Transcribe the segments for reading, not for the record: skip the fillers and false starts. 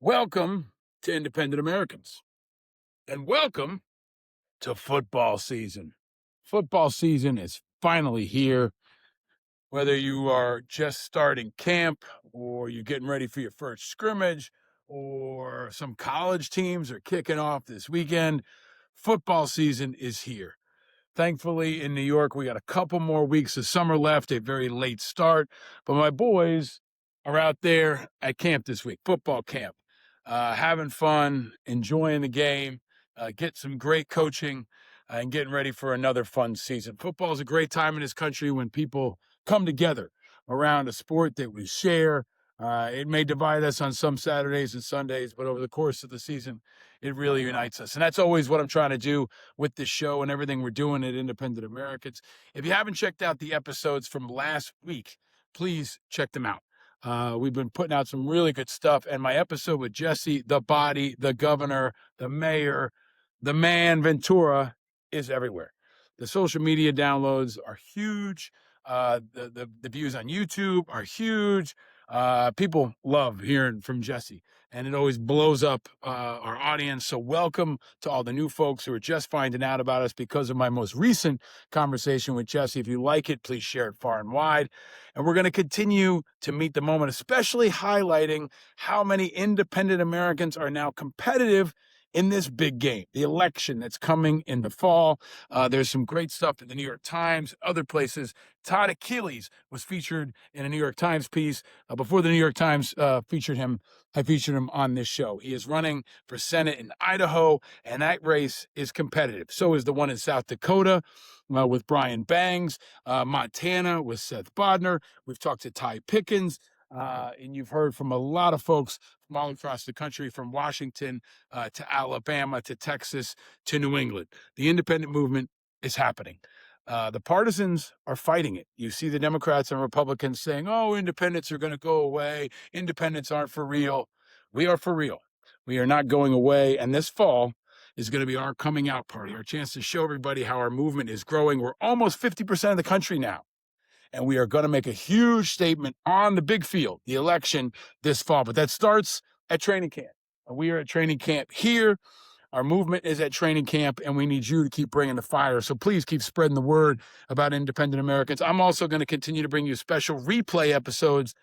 Welcome to Independent Americans, and welcome to football season. Football season is finally here. Whether you are just starting camp, or you're getting ready for your first scrimmage, or some college teams are kicking off this weekend, football season is here. Thankfully, in New York, we got a couple more weeks of summer left, a very late start. But my boys are out there at camp this week, football camp, having fun, enjoying the game, get some great coaching, and getting ready for another fun season. Football is a great time in this country when people come together around a sport that we share. It may divide us on some Saturdays and Sundays, but over the course of the season, it really unites us. And that's always what I'm trying to do with this show and everything we're doing at Independent Americans. If you haven't checked out the episodes from last week, please check them out. We've been putting out some really good stuff. And my episode with Jesse, the body, the governor, the mayor, the man, Ventura, is everywhere. The social media downloads are huge. The views on YouTube are huge. People love hearing from Jesse, and it always blows up our audience. So welcome to all the new folks who are just finding out about us because of my most recent conversation with Jesse. If you like it, please share it far and wide. And we're going to continue to meet the moment, especially highlighting how many independent Americans are now competitive in this big game, the election that's coming in the fall. There's some great stuff in the New York Times, other places. Todd Achilles was featured in a New York Times piece. Before the New York Times featured him, I featured him on this show. He is running for Senate in Idaho, and that race is competitive. So is the one in South Dakota with Brian Bangs, Montana with Seth Bodner. We've talked to Ty Pickens. And you've heard from a lot of folks from all across the country, from Washington to Alabama to Texas to New England. The independent movement is happening. The partisans are fighting it. You see the Democrats and Republicans saying, oh, independents are going to go away. Independents aren't for real. We are for real. We are not going away. And this fall is going to be our coming out party, our chance to show everybody how our movement is growing. We're almost 50% of the country now. And we are going to make a huge statement on the big field, the election this fall. But that starts at training camp. We are at training camp here. Our movement is at training camp, and we need you to keep bringing the fire. So please keep spreading the word about independent Americans. I'm also going to continue to bring you special replay episodes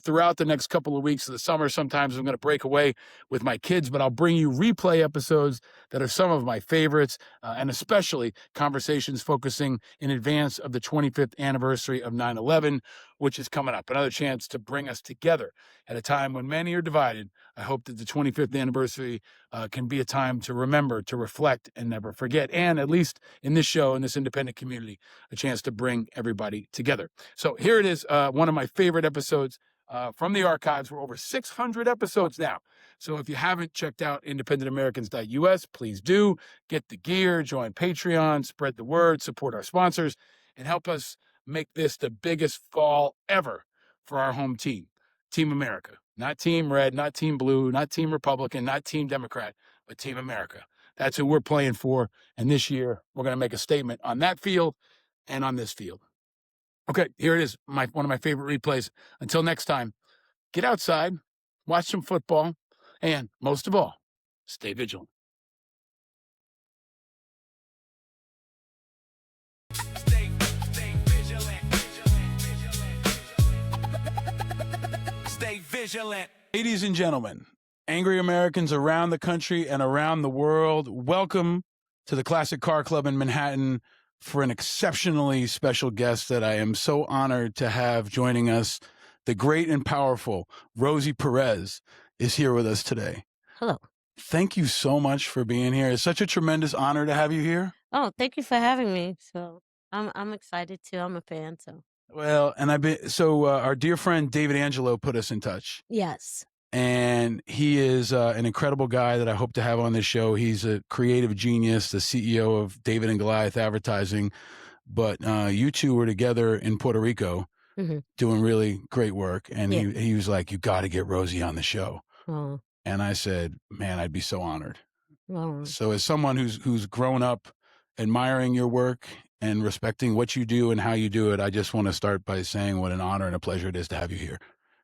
throughout the next couple of weeks of the summer. Sometimes I'm going to break away with my kids, but I'll bring you replay episodes that are some of my favorites, and especially conversations focusing in advance of the 25th anniversary of 9/11, which is coming up. Another chance to bring us together at a time when many are divided. I hope that the 25th anniversary can be a time to remember, to reflect, and never forget. And at least in this show, in this independent community, a chance to bring everybody together. So here it is, one of my favorite episodes from the archives. We're over 600 episodes now. So if you haven't checked out independentamericans.us, please do. Get the gear, join Patreon, spread the word, support our sponsors, and help us make this the biggest fall ever for our home team, Team America. Not Team Red, not Team Blue, not Team Republican, not Team Democrat, but Team America. That's who we're playing for. And this year, we're going to make a statement on that field and on this field. Okay, here it is, one of my favorite replays. Until next time, get outside, watch some football, and most of all, stay vigilant. Stay vigilant. Ladies and gentlemen, angry Americans around the country and around the world, welcome to the Classic Car Club in Manhattan for an exceptionally special guest that I am so honored to have joining us. The great and powerful Rosie Perez is here with us today. Hello. Thank you so much for being here. It's such a tremendous honor to have you here. Oh, thank you for having me. So I'm excited too. I'm a fan. So well, and our dear friend David Angelo put us in touch. Yes. And he is an incredible guy that I hope to have on this show. He's a creative genius, the CEO of David and Goliath Advertising. But you two were together in Puerto Rico doing really great work. And he was like, you got to get Rosie on the show. Oh. And I said, man, I'd be so honored. Oh. So as someone who's grown up admiring your work and respecting what you do and how you do it, I just want to start by saying what an honor and a pleasure it is to have you here.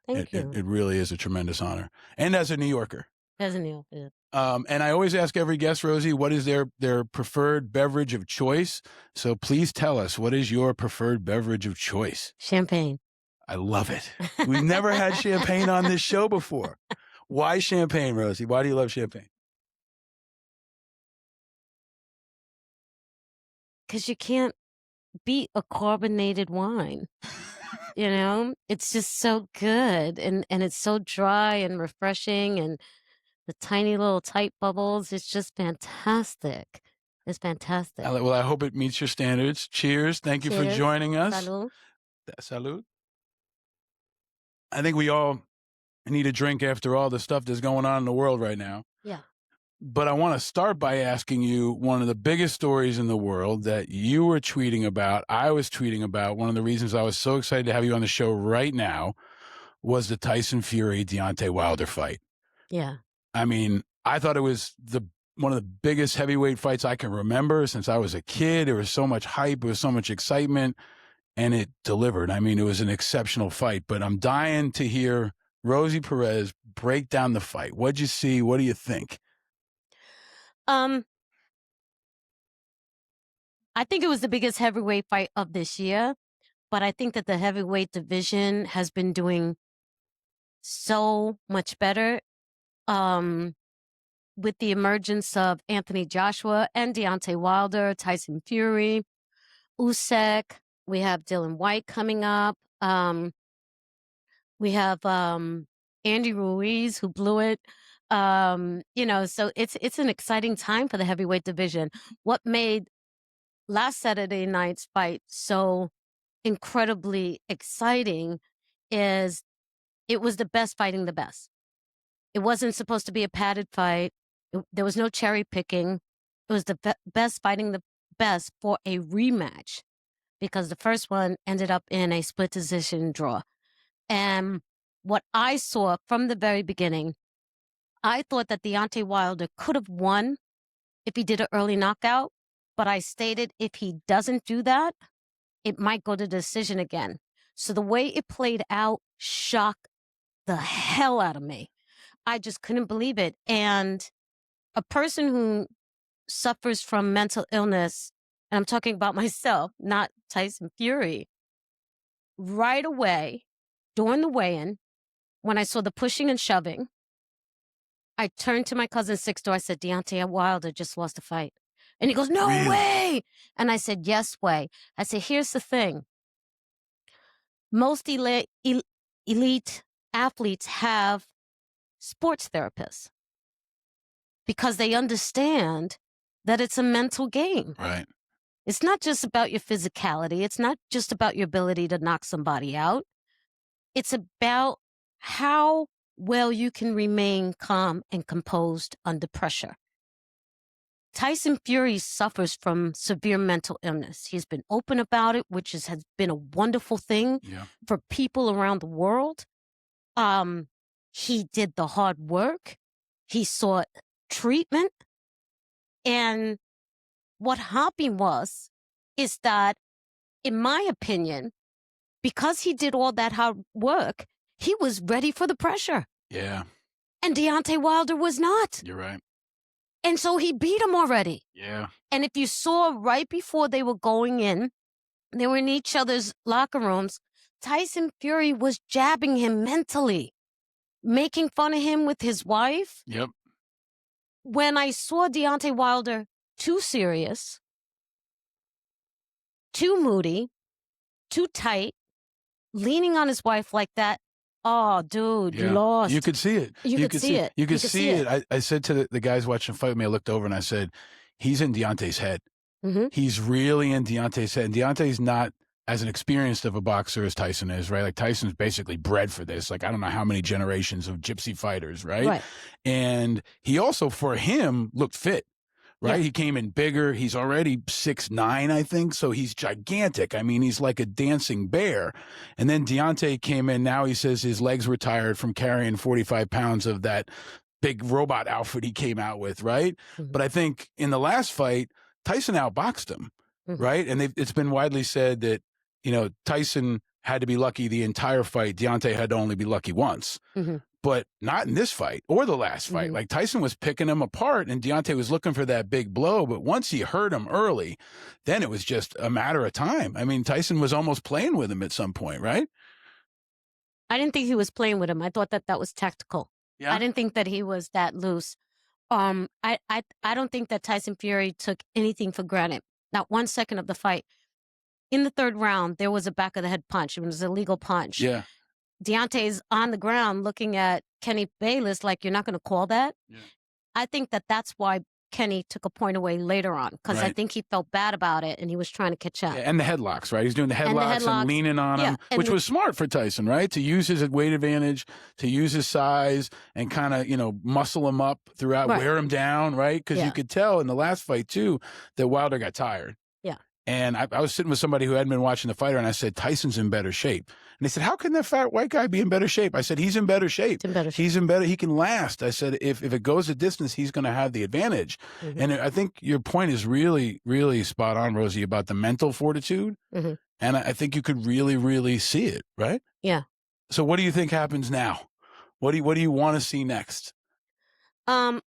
Thank you. It really is a tremendous honor. And as a New Yorker. Definitely opposite. And I always ask every guest, Rosie, what is their preferred beverage of choice? So please tell us, what is your preferred beverage of choice? Champagne. I love it. We've never had champagne on this show before. Why champagne, Rosie? Why do you love champagne? Because you can't beat a carbonated wine. You know, it's just so good, and it's so dry and refreshing, and the tiny little tight bubbles. It's just fantastic. It's fantastic. Well, I hope it meets your standards. Cheers. Thank you for Cheers. joining us. Salud. Salud. I think we all need a drink after all the stuff that's going on in the world right now. Yeah. But I want to start by asking you one of the biggest stories in the world that you were tweeting about, I was tweeting about. One of the reasons I was so excited to have you on the show right now was the Tyson Fury Deontay Wilder fight. Yeah. I mean, I thought it was one of the biggest heavyweight fights I can remember since I was a kid. There was so much hype, there was so much excitement, and it delivered. I mean, it was an exceptional fight. But I'm dying to hear Rosie Perez break down the fight. What'd you see? What do you think? I think it was the biggest heavyweight fight of this year, but I think that the heavyweight division has been doing so much better with the emergence of Anthony Joshua and Deontay Wilder, Tyson Fury, Usyk. We have Dylan White coming up. We have Andy Ruiz, who blew it. You know, so it's an exciting time for the heavyweight division. What made last Saturday night's fight so incredibly exciting is it was the best fighting the best. It wasn't supposed to be a padded fight. There was no cherry picking. It was the best fighting the best for a rematch, because the first one ended up in a split decision draw. And what I saw from the very beginning, I thought that Deontay Wilder could have won if he did an early knockout, but I stated if he doesn't do that, it might go to decision again. So the way it played out shocked the hell out of me. I just couldn't believe it. And a person who suffers from mental illness, and I'm talking about myself, not Tyson Fury, right away during the weigh-in, when I saw the pushing and shoving, I turned to my cousin next door. I said, Deontay Wilder just lost a fight. And he goes, no Really? way. And I said, yes way. I said, here's the thing. Most elite athletes have sports therapists because they understand that it's a mental game. Right. It's not just about your physicality. It's not just about your ability to knock somebody out. It's about how well you can remain calm and composed under pressure. Tyson Fury suffers from severe mental illness. He's been open about it, which has been a wonderful thing for people around the world. He did the hard work. He sought treatment. And what happened is that, in my opinion, because he did all that hard work, he was ready for the pressure. Yeah. And Deontay Wilder was not. You're right. And so he beat him already. Yeah. And if you saw right before they were going in, they were in each other's locker rooms, Tyson Fury was jabbing him mentally, making fun of him with his wife. Yep. When I saw Deontay Wilder too serious, too moody, too tight, leaning on his wife like that, oh, dude, you lost. You could see it. You could see it. You could see it. I said to the guys watching the fight with me, I looked over and I said, he's in Deontay's head. Mm-hmm. He's really in Deontay's head. And Deontay's not as an experienced of a boxer as Tyson is, right? Like Tyson's basically bred for this. Like, I don't know how many generations of gypsy fighters, right? And he also, for him, looked fit. Right? Yeah. He came in bigger. He's already 6'9", I think. So he's gigantic. I mean, he's like a dancing bear. And then Deontay came in. Now he says his legs were tired from carrying 45 pounds of that big robot outfit he came out with, right? Mm-hmm. But I think in the last fight, Tyson outboxed him, right? And it's been widely said that, you know, Tyson had to be lucky the entire fight. Deontay had to only be lucky once. Mm-hmm. but not in this fight or the last fight. Like Tyson was picking him apart and Deontay was looking for that big blow. But once he hurt him early, then it was just a matter of time. I mean, Tyson was almost playing with him at some point, right? I didn't think he was playing with him. I thought that was tactical. Yeah. I didn't think that he was that loose. I don't think that Tyson Fury took anything for granted. Not 1 second of the fight. In the third round, there was a back of the head punch. It was a legal punch. Yeah. Deontay's on the ground looking at Kenny Bayless like, you're not going to call that? Yeah. I think that's why Kenny took a point away later on, because I think he felt bad about it and he was trying to catch up. Yeah, and the headlocks, right? He's doing the headlocks and leaning on him, which was smart for Tyson, right? To use his weight advantage, to use his size and kind of, muscle him up throughout, wear him down, right? Because you could tell in the last fight, too, that Wilder got tired. Yeah. And I was sitting with somebody who hadn't been watching the fighter, and I said, Tyson's in better shape. And they said, how can that fat white guy be in better shape? I said, he's in better shape. He can last. I said, if it goes a distance, he's going to have the advantage. And I think your point is really, really spot on, Rosie, about the mental fortitude. And I think you could really, really see it, right? Yeah. So what do you think happens now? What do you want to see next? I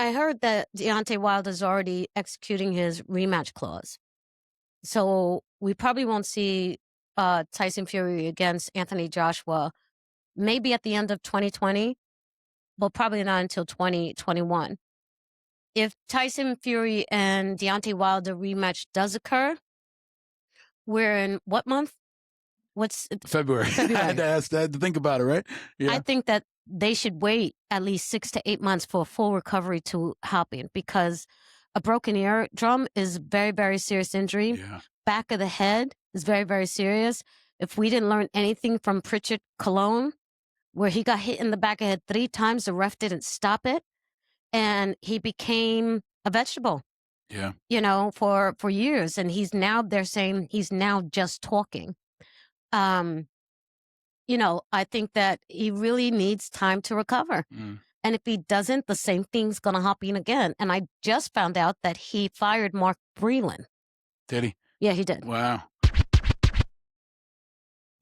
heard that Deontay Wilder's already executing his rematch clause. So we probably won't see Tyson Fury against Anthony Joshua maybe at the end of 2020, but probably not until 2021. If Tyson Fury and Deontay Wilder rematch does occur, we're in what month? What's February? I had to think about it, right? Yeah. I think that they should wait at least 6 to 8 months for a full recovery to happen, because a broken eardrum is very, very serious injury. Yeah. Back of the head is very, very serious. If we didn't learn anything from Pritchard Cologne, where he got hit in the back of the head 3 times, the ref didn't stop it, and he became a vegetable. Yeah. For years. And they're saying he's now just talking. I think that he really needs time to recover. And if he doesn't, the same thing's going to happen again. And I just found out that he fired Mark Breland. Did he? Yeah, he did. Wow.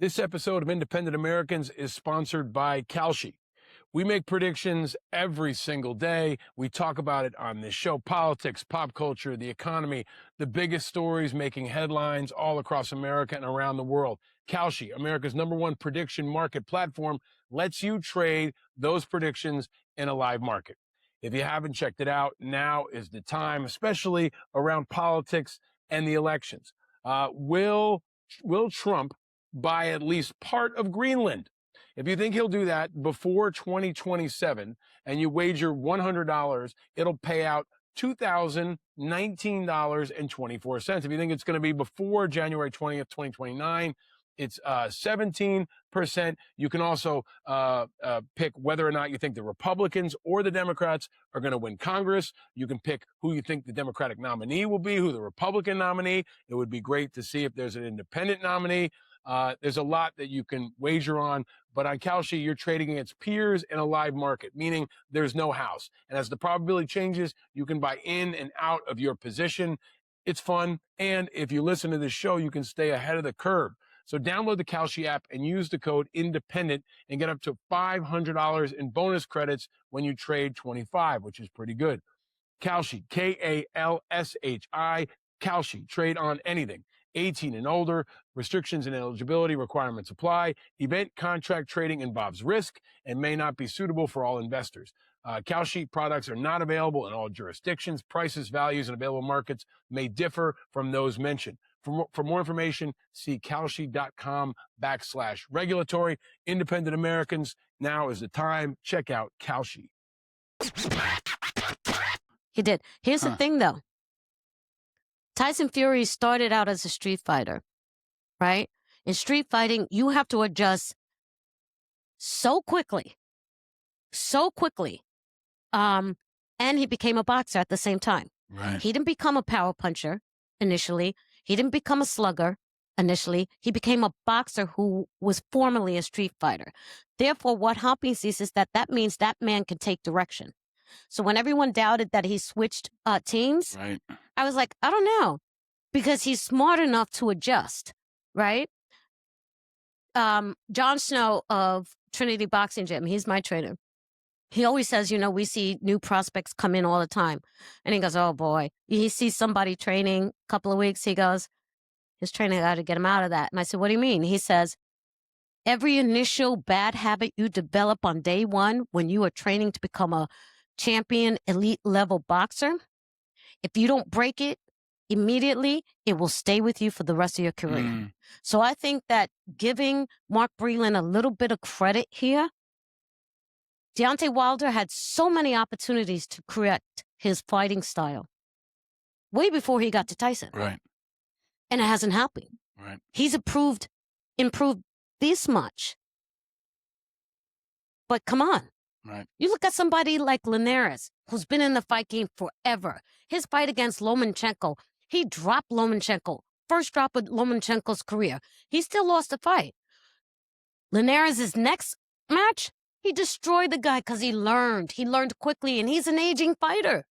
This episode of Independent Americans is sponsored by Kalshi. We make predictions every single day. We talk about it on this show: politics, pop culture, the economy, the biggest stories making headlines all across America and around the world. Kalshi, America's #1 prediction market platform, lets you trade those predictions in a live market. If you haven't checked it out, now is the time, especially around politics and the elections. Will Trump buy at least part of Greenland? If you think he'll do that before 2027 and you wager $100, it'll pay out $2,019.24. If you think it's going to be before January 20th, 2029, it's 17%. You can also pick whether or not you think the Republicans or the Democrats are going to win Congress. You can pick who you think the Democratic nominee will be, who the Republican nominee. It would be great to see if there's an independent nominee. There's a lot that you can wager on, but on Kalshi, you're trading against peers in a live market, meaning there's no house. And as the probability changes, you can buy in and out of your position. It's fun. And if you listen to this show, you can stay ahead of the curve. So download the Kalshi app and use the code INDEPENDENT and get up to $500 in bonus credits when you trade 25, which is pretty good. Kalshi, Kalshi, Kalshi, trade on anything. 18 and older, restrictions and eligibility requirements apply. Event contract trading involves risk and may not be suitable for all investors. Kalshi products are not available in all jurisdictions. Prices, values, and available markets may differ from those mentioned. For more information, see kalshi.com/regulatory. Independent Americans, now is the time. Check out Kalshi. He did. Here's the thing, though. Tyson Fury started out as a street fighter, right? In street fighting, you have to adjust so quickly. And he became a boxer at the same time. Right. He didn't become a power puncher initially. He didn't become a slugger initially. He became a boxer who was formerly a street fighter. Therefore, what happens is that means that man can take direction. So when everyone doubted that he switched teams, right, I was like, I don't know, because he's smart enough to adjust, right? Jon Snow of Trinity Boxing Gym, he's my trainer. He always says, we see new prospects come in all the time. And he goes, oh boy. He sees somebody training a couple of weeks. He goes, his trainer got to get him out of that. And I said, what do you mean? He says, every initial bad habit you develop on day one when you are training to become a champion elite level boxer, if you don't break it immediately, it will stay with you for the rest of your career. So I think that giving Mark Breland a little bit of credit here, Deontay Wilder had so many opportunities to correct his fighting style way before he got to Tyson. Right. And it hasn't happened. Right. He's improved this much. But come on. Right. You look at somebody like Linares, who's been in the fight game forever. His fight against Lomachenko, he dropped Lomachenko. First drop of Lomachenko's career. He still lost the fight. Linares' next match, he destroyed the guy because he learned. He learned quickly, and he's an aging fighter.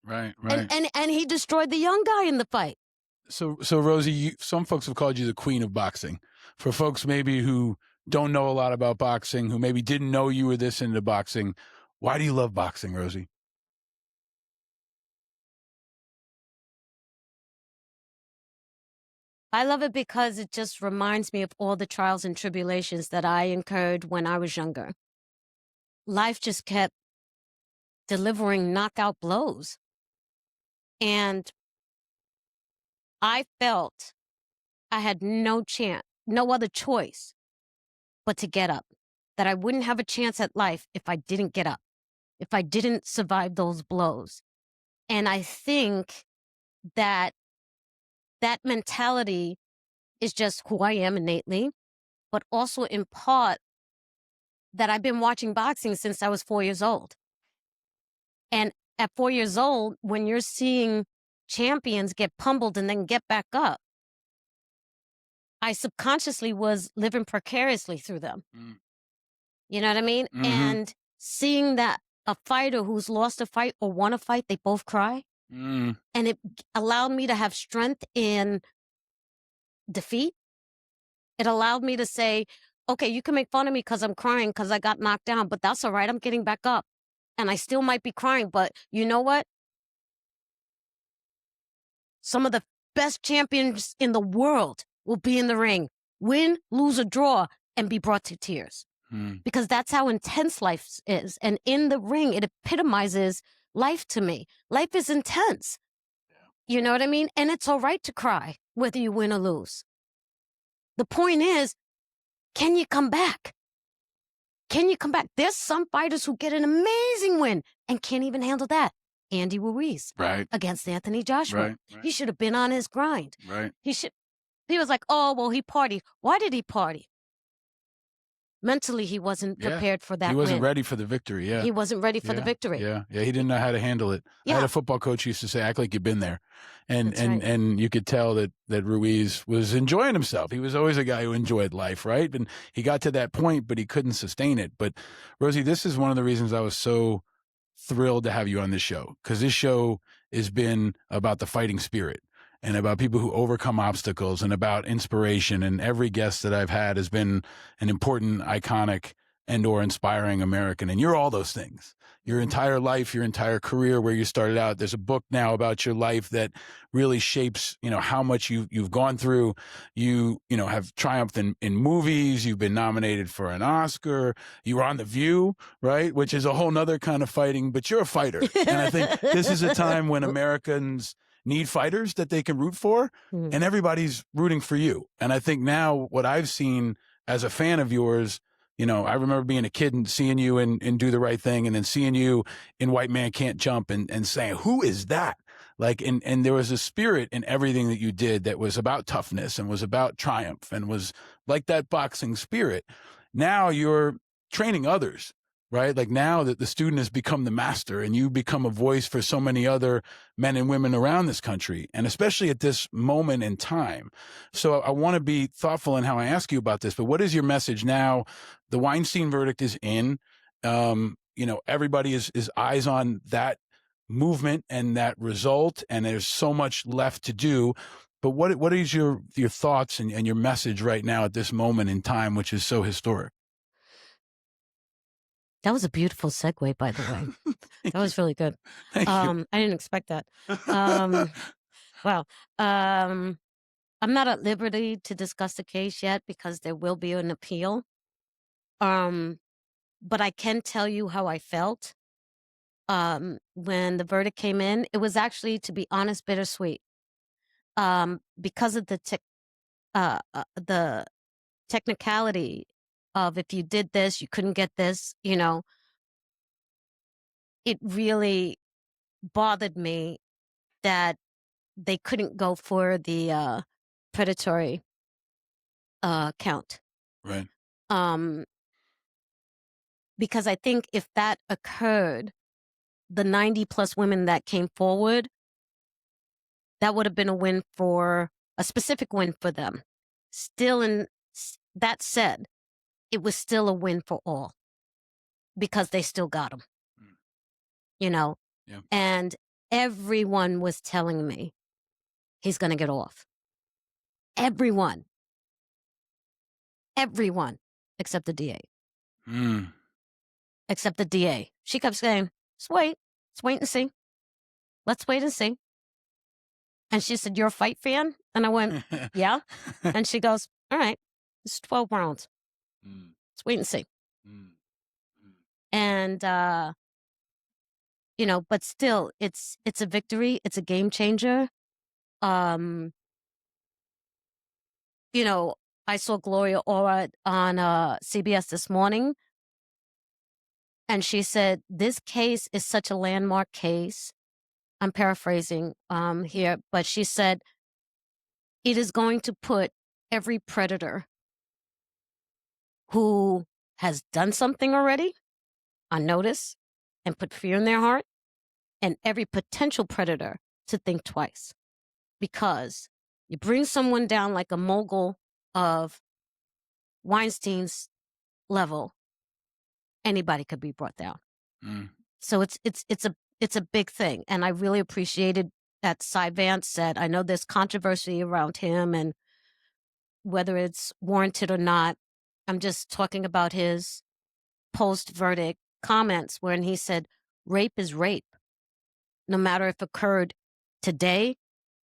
Right. And he destroyed the young guy in the fight. So Rosie, some folks have called you the queen of boxing. For folks maybe who don't know a lot about boxing, who maybe didn't know you were this into boxing, why do you love boxing, Rosie? I love it because it just reminds me of all the trials and tribulations that I incurred when I was younger. Life just kept delivering knockout blows. And I felt I had no chance, no other choice but to get up. That I wouldn't have a chance at life if I didn't get up, if I didn't survive those blows. And I think that mentality is just who I am innately, but also in part that I've been watching boxing since I was 4 years old. And at 4 years old, when you're seeing champions get pummeled and then get back up, I subconsciously was living precariously through them. You know what I mean? Mm-hmm. And seeing that a fighter who's lost a fight or won a fight, they both cry. And it allowed me to have strength in defeat. It allowed me to say, okay, you can make fun of me because I'm crying because I got knocked down, but that's all right. I'm getting back up. And I still might be crying, but you know what? Some of the best champions in the world will be in the ring, win, lose, or draw, and be brought to tears. Because that's how intense life is. And in the ring, it epitomizes life to me. Life is intense. You know what I mean? And it's all right to cry, whether you win or lose. The point is, can you come back? Can you come back? There's some fighters who get an amazing win and can't even handle that. Andy Ruiz against Anthony Joshua. Right. He should have been on his grind. Right. He was like, oh, well, he partied. Why did he party? Mentally, he wasn't prepared for that. He wasn't win. ready for the victory. Yeah. He wasn't ready for the victory. Yeah. He didn't know how to handle it. I had a football coach who used to say, act like you've been there. And you could tell that Ruiz was enjoying himself. He was always a guy who enjoyed life, right? And he got to that point, but he couldn't sustain it. But Rosie, this is one of the reasons I was so thrilled to have you on this show, because this show has been about the fighting spirit and about people who overcome obstacles and about inspiration. And every guest that I've had has been an important, iconic, and or inspiring American. And you're all those things. Your entire life, your entire career, where you started out. There's a book now about your life that really shapes, how much you've gone through. You have triumphed in movies. You've been nominated for an Oscar. You were on The View, right? Which is a whole nother kind of fighting, but you're a fighter. And I think this is a time when Americans need fighters that they can root for, and everybody's rooting for you. And I think now what I've seen as a fan of yours, I remember being a kid and seeing you in Do the Right Thing, and then seeing you in White Man Can't Jump and saying, who is that? And there was a spirit in everything that you did that was about toughness and was about triumph and was like that boxing spirit. Now you're training others, right? Like now that the student has become the master and you become a voice for so many other men and women around this country, and especially at this moment in time. So I want to be thoughtful in how I ask you about this, but what is your message now? The Weinstein verdict is in, everybody is eyes on that movement and that result, and there's so much left to do. But what is your thoughts and your message right now at this moment in time, which is so historic? That was a beautiful segue, by the way. That was really good. Thank you. I didn't expect that. Well, I'm not at liberty to discuss the case yet because there will be an appeal. But I can tell you how I felt when the verdict came in. It was actually, to be honest, bittersweet. Because of the technicality of if you did this, you couldn't get this. It really bothered me that they couldn't go for the predatory count. Right. Because I think if that occurred, the 90 plus women that came forward, that would have been a specific win for them. That said, it was still a win for all because they still got him, Yeah. and everyone was telling me he's going to get off. Everyone, except the DA. Except the DA. She kept saying, let's wait and see. Let's wait and see. And she said, you're a fight fan? And I went, yeah. And she goes, all right, it's 12 rounds. Let's wait and see. And, but still, it's a victory. It's a game changer. I saw Gloria Orad on CBS this morning. And she said, this case is such a landmark case. I'm paraphrasing here, but she said, it is going to put every predator who has done something already on notice and put fear in their heart, and every potential predator to think twice. Because you bring someone down like a mogul of Weinstein's level, anybody could be brought down. So it's a big thing. And I really appreciated that Cy Vance said, I know there's controversy around him and whether it's warranted or not. I'm just talking about his post-verdict comments when he said, rape is rape, no matter if it occurred today,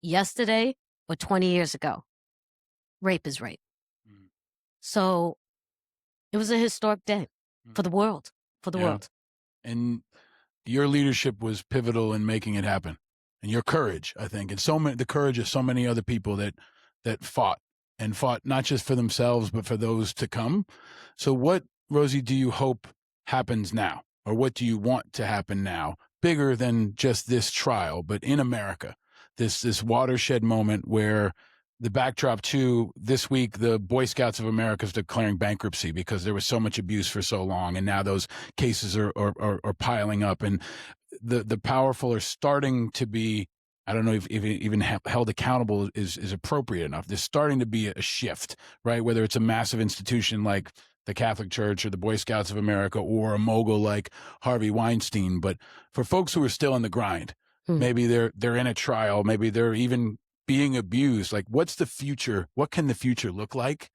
yesterday, or 20 years ago. Rape is rape. So it was a historic day for the world, world. And your leadership was pivotal in making it happen, and your courage, I think, and the courage of so many other people that fought not just for themselves, but for those to come. So what, Rosie, do you hope happens now, or what do you want to happen now, bigger than just this trial, but in America, this watershed moment where the backdrop to this week, the Boy Scouts of America is declaring bankruptcy because there was so much abuse for so long. And now those cases are piling up, and the powerful are starting to be, I don't know if even held accountable is appropriate enough. There's starting to be a shift, right? Whether it's a massive institution like the Catholic Church or the Boy Scouts of America or a mogul like Harvey Weinstein. But for folks who are still in the grind, maybe they're in a trial, maybe they're even being abused. Like, what's the future? What can the future look like?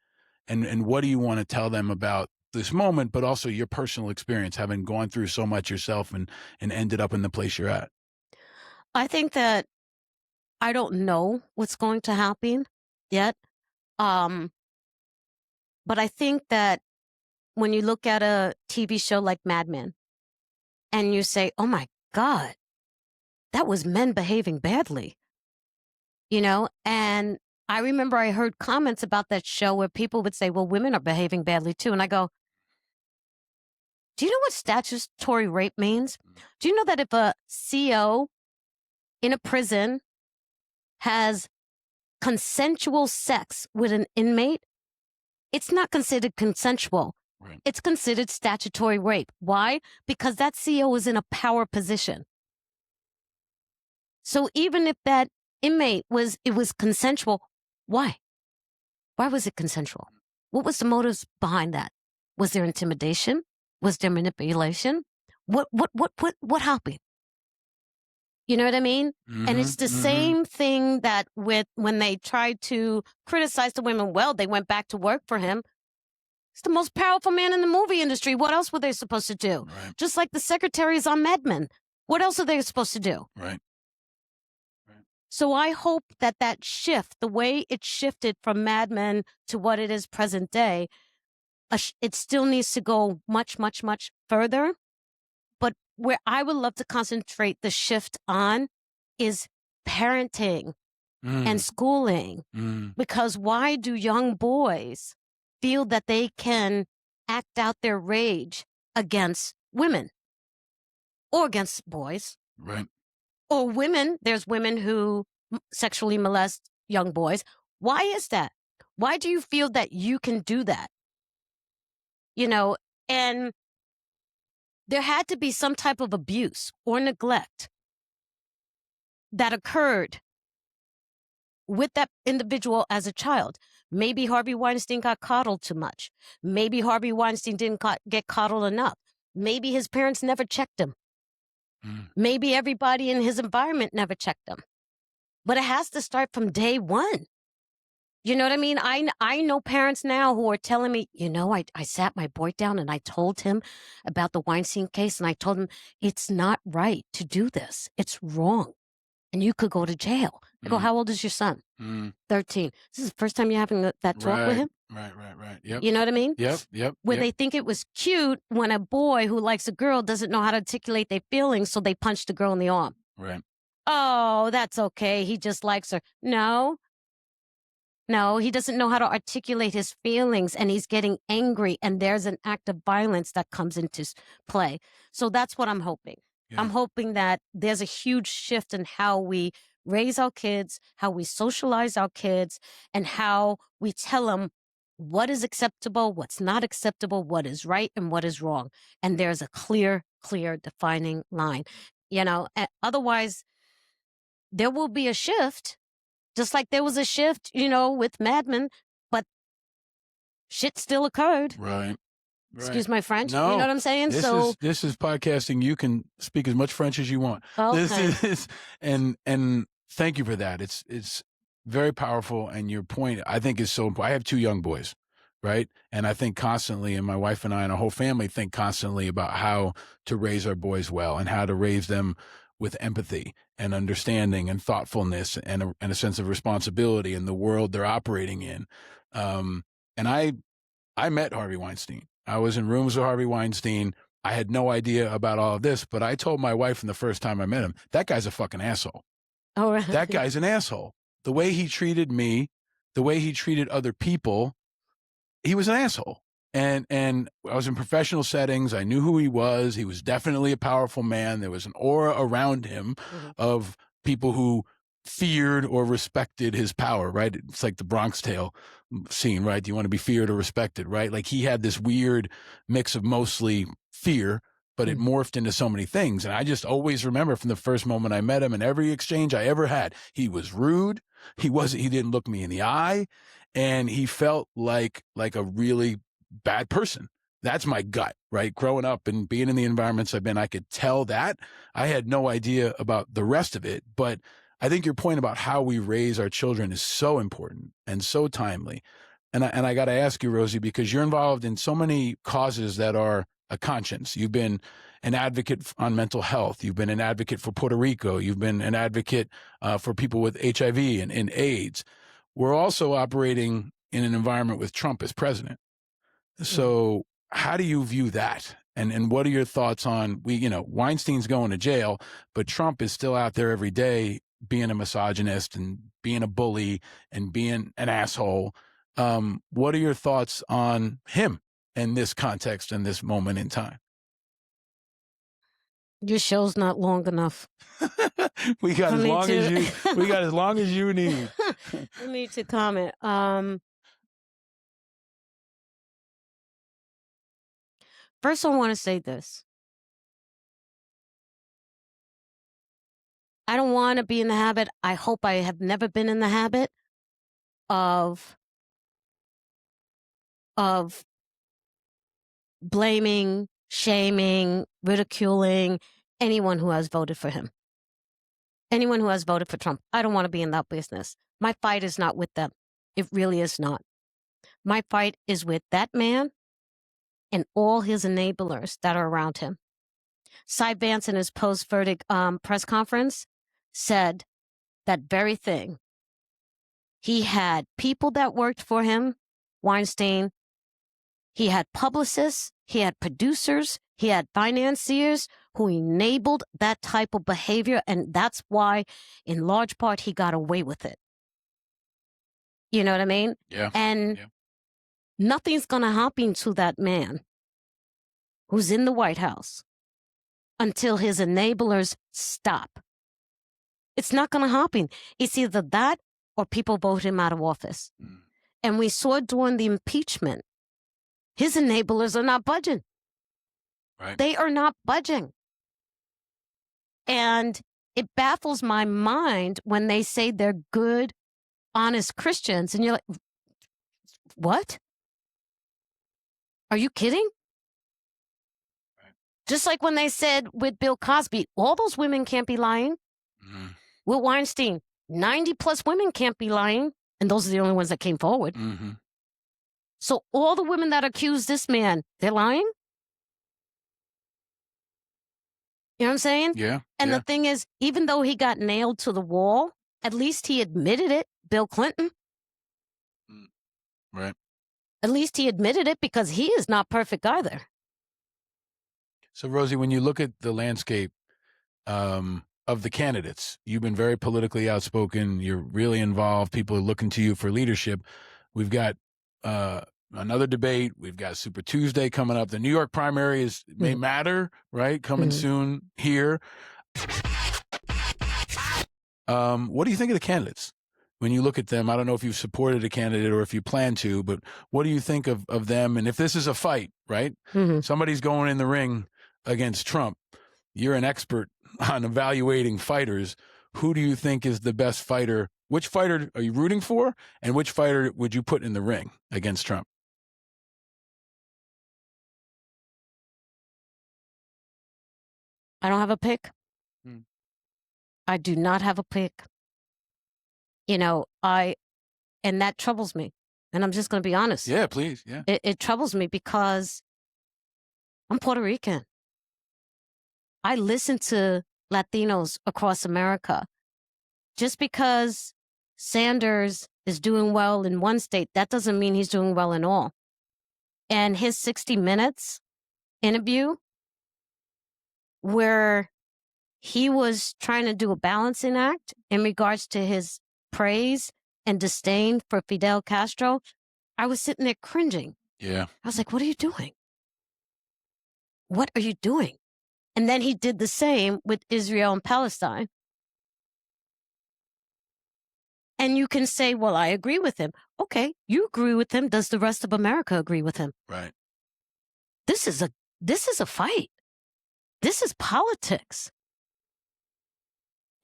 And what do you want to tell them about this moment, but also your personal experience, having gone through so much yourself and ended up in the place you're at? I think that I don't know what's going to happen yet. But I think that when you look at a TV show like Mad Men and you say, oh my God, that was men behaving badly, and I remember I heard comments about that show where people would say, well, women are behaving badly too. And I go, do you know what statutory rape means? Do you know that if a CO in a prison has consensual sex with an inmate, it's not considered consensual. Right. It's considered statutory rape. Why? Because that CO is in a power position. So even if that inmate was consensual, why? Why was it consensual? What was the motives behind that? Was there intimidation? Was there manipulation? What happened? You know what I mean? And it's the Mm-hmm. same thing that with when they tried to criticize the women. Well, they went back to work for him. He's the most powerful man in the movie industry. What else were they supposed to do? Right. Just like the secretaries on Mad Men. What else are they supposed to do? Right. So I hope that that shift, the way it shifted from Mad Men to what it is present day, it still needs to go much, much, much further. But where I would love to concentrate the shift on is parenting and schooling. Because why do young boys feel that they can act out their rage against women or against boys? Right. Or women, there's women who sexually molest young boys. Why is that? Why do you feel that you can do that? You know, and there had to be some type of abuse or neglect that occurred with that individual as a child. Maybe Harvey Weinstein got coddled too much. Maybe Harvey Weinstein didn't get coddled enough. Maybe his parents never checked him. Maybe everybody in his environment never checked him. But it has to start from day one. You know what I mean? I know parents now who are telling me, you know, I sat my boy down and I told him about the Weinstein case, and I told him it's not right to do this. It's wrong. And you could go to jail. I go, how old is your son? 13. This is the first time you're having that talk with him? Right. Yep. You know what I mean? Yep. Where they think it was cute when a boy who likes a girl doesn't know how to articulate their feelings, so they punch the girl in the arm. Right. Oh, that's okay. He just likes her. No, he doesn't know how to articulate his feelings, and he's getting angry, and there's an act of violence that comes into play. So that's what I'm hoping. Yeah. I'm hoping that there's a huge shift in how we raise our kids, how we socialize our kids, and how we tell them what is acceptable, what's not acceptable, what is right and what is wrong. And there's a clear defining line. You know, otherwise there will be a shift. Just like there was a shift, you know, with Mad Men, but shit still occurred. Right. Excuse my French. No, you know what I'm saying? This is podcasting. You can speak as much French as you want. Okay. This is and thank you for that. It's very powerful, and your point I think is so important. I have 2 young boys, right? And I think constantly, and my wife and I and our whole family think constantly about how to raise our boys well and how to raise them with empathy and understanding and thoughtfulness and a sense of responsibility in the world they're operating in. And I met Harvey Weinstein. I was in rooms with Harvey Weinstein. I had no idea about all of this, but I told my wife from the first time I met him, that guy's a fucking asshole. Oh, right. That guy's an asshole. The way he treated me, the way he treated other people, he was an asshole. And I was in professional settings. I knew who he was. He was definitely a powerful man. There was an aura around him of people who feared or respected his power, right? It's like the Bronx Tale scene, right? Do you want to be feared or respected, right? Like he had this weird mix of mostly fear, but it morphed into so many things. And I just always remember from the first moment I met him and every exchange I ever had, he was rude. He didn't look me in the eye, and he felt like a really bad person. That's my gut, right? Growing up and being in the environments I've been, I could tell that. I had no idea about the rest of it, but I think your point about how we raise our children is so important and so timely. And I got to ask you, Rosie, because you're involved in so many causes that are a conscience. You've been an advocate on mental health. You've been an advocate for Puerto Rico. You've been an advocate for people with HIV and AIDS. We're also operating in an environment with Trump as president. So how do you view that? And what are your thoughts on, Weinstein's going to jail, but Trump is still out there every day being a misogynist and being a bully and being an asshole. What are your thoughts on him in this context and this moment in time? Your show's not long enough. We got as long as you need. For me to comment. First, I want to say this. I don't want to be in the habit. I hope I have never been in the habit of blaming, shaming, ridiculing anyone who has voted for him. Anyone who has voted for Trump, I don't want to be in that business. My fight is not with them. It really is not. My fight is with that man and all his enablers that are around him. Cy Vance in his post-verdict press conference said that very thing. He had people that worked for him, Weinstein. He had publicists. He had producers. He had financiers who enabled that type of behavior. And that's why, in large part, he got away with it. You know what I mean? Yeah. And nothing's going to happen to that man who's in the White House until his enablers stop. It's not going to happen. It's either that or people vote him out of office. Mm. And we saw during the impeachment, his enablers are not budging. Right. They are not budging. And it baffles my mind when they say they're good, honest Christians. And you're like, what? Are you kidding? Right. Just like when they said with Bill Cosby, all those women can't be lying. Mm-hmm. With Weinstein, 90 plus women can't be lying. And those are the only ones that came forward. Mm-hmm. So all the women that accuse this man, they're lying? You know what I'm saying? Yeah. And yeah. the thing is, even though he got nailed to the wall, at least he admitted it, Bill Clinton. Right. At least he admitted it because he is not perfect either. So, Rosie, when you look at the landscape of the candidates, you've been very politically outspoken. You're really involved. People are looking to you for leadership. We've got another debate. We've got Super Tuesday coming up. The New York primary may matter, right? Coming soon here. What do you think of the candidates? When you look at them, I don't know if you've supported a candidate or if you plan to, but what do you think of them? And if this is a fight, right? Mm-hmm. Somebody's going in the ring against Trump. You're an expert on evaluating fighters. Who do you think is the best fighter? Which fighter are you rooting for? And which fighter would you put in the ring against Trump? I don't have a pick. I do not have a pick. You know, and that troubles me. And I'm just going to be honest. Yeah, please. Yeah. It troubles me because I'm Puerto Rican. I listen to Latinos across America. Just because Sanders is doing well in one state, that doesn't mean he's doing well in all. And his 60 Minutes interview, where he was trying to do a balancing act in regards to his praise and disdain for Fidel Castro, I was sitting there cringing. Yeah. I was like, what are you doing? What are you doing? And then he did the same with Israel and Palestine. And you can say, well, I agree with him. Okay, you agree with him. Does the rest of America agree with him? Right. This is a fight. This is politics.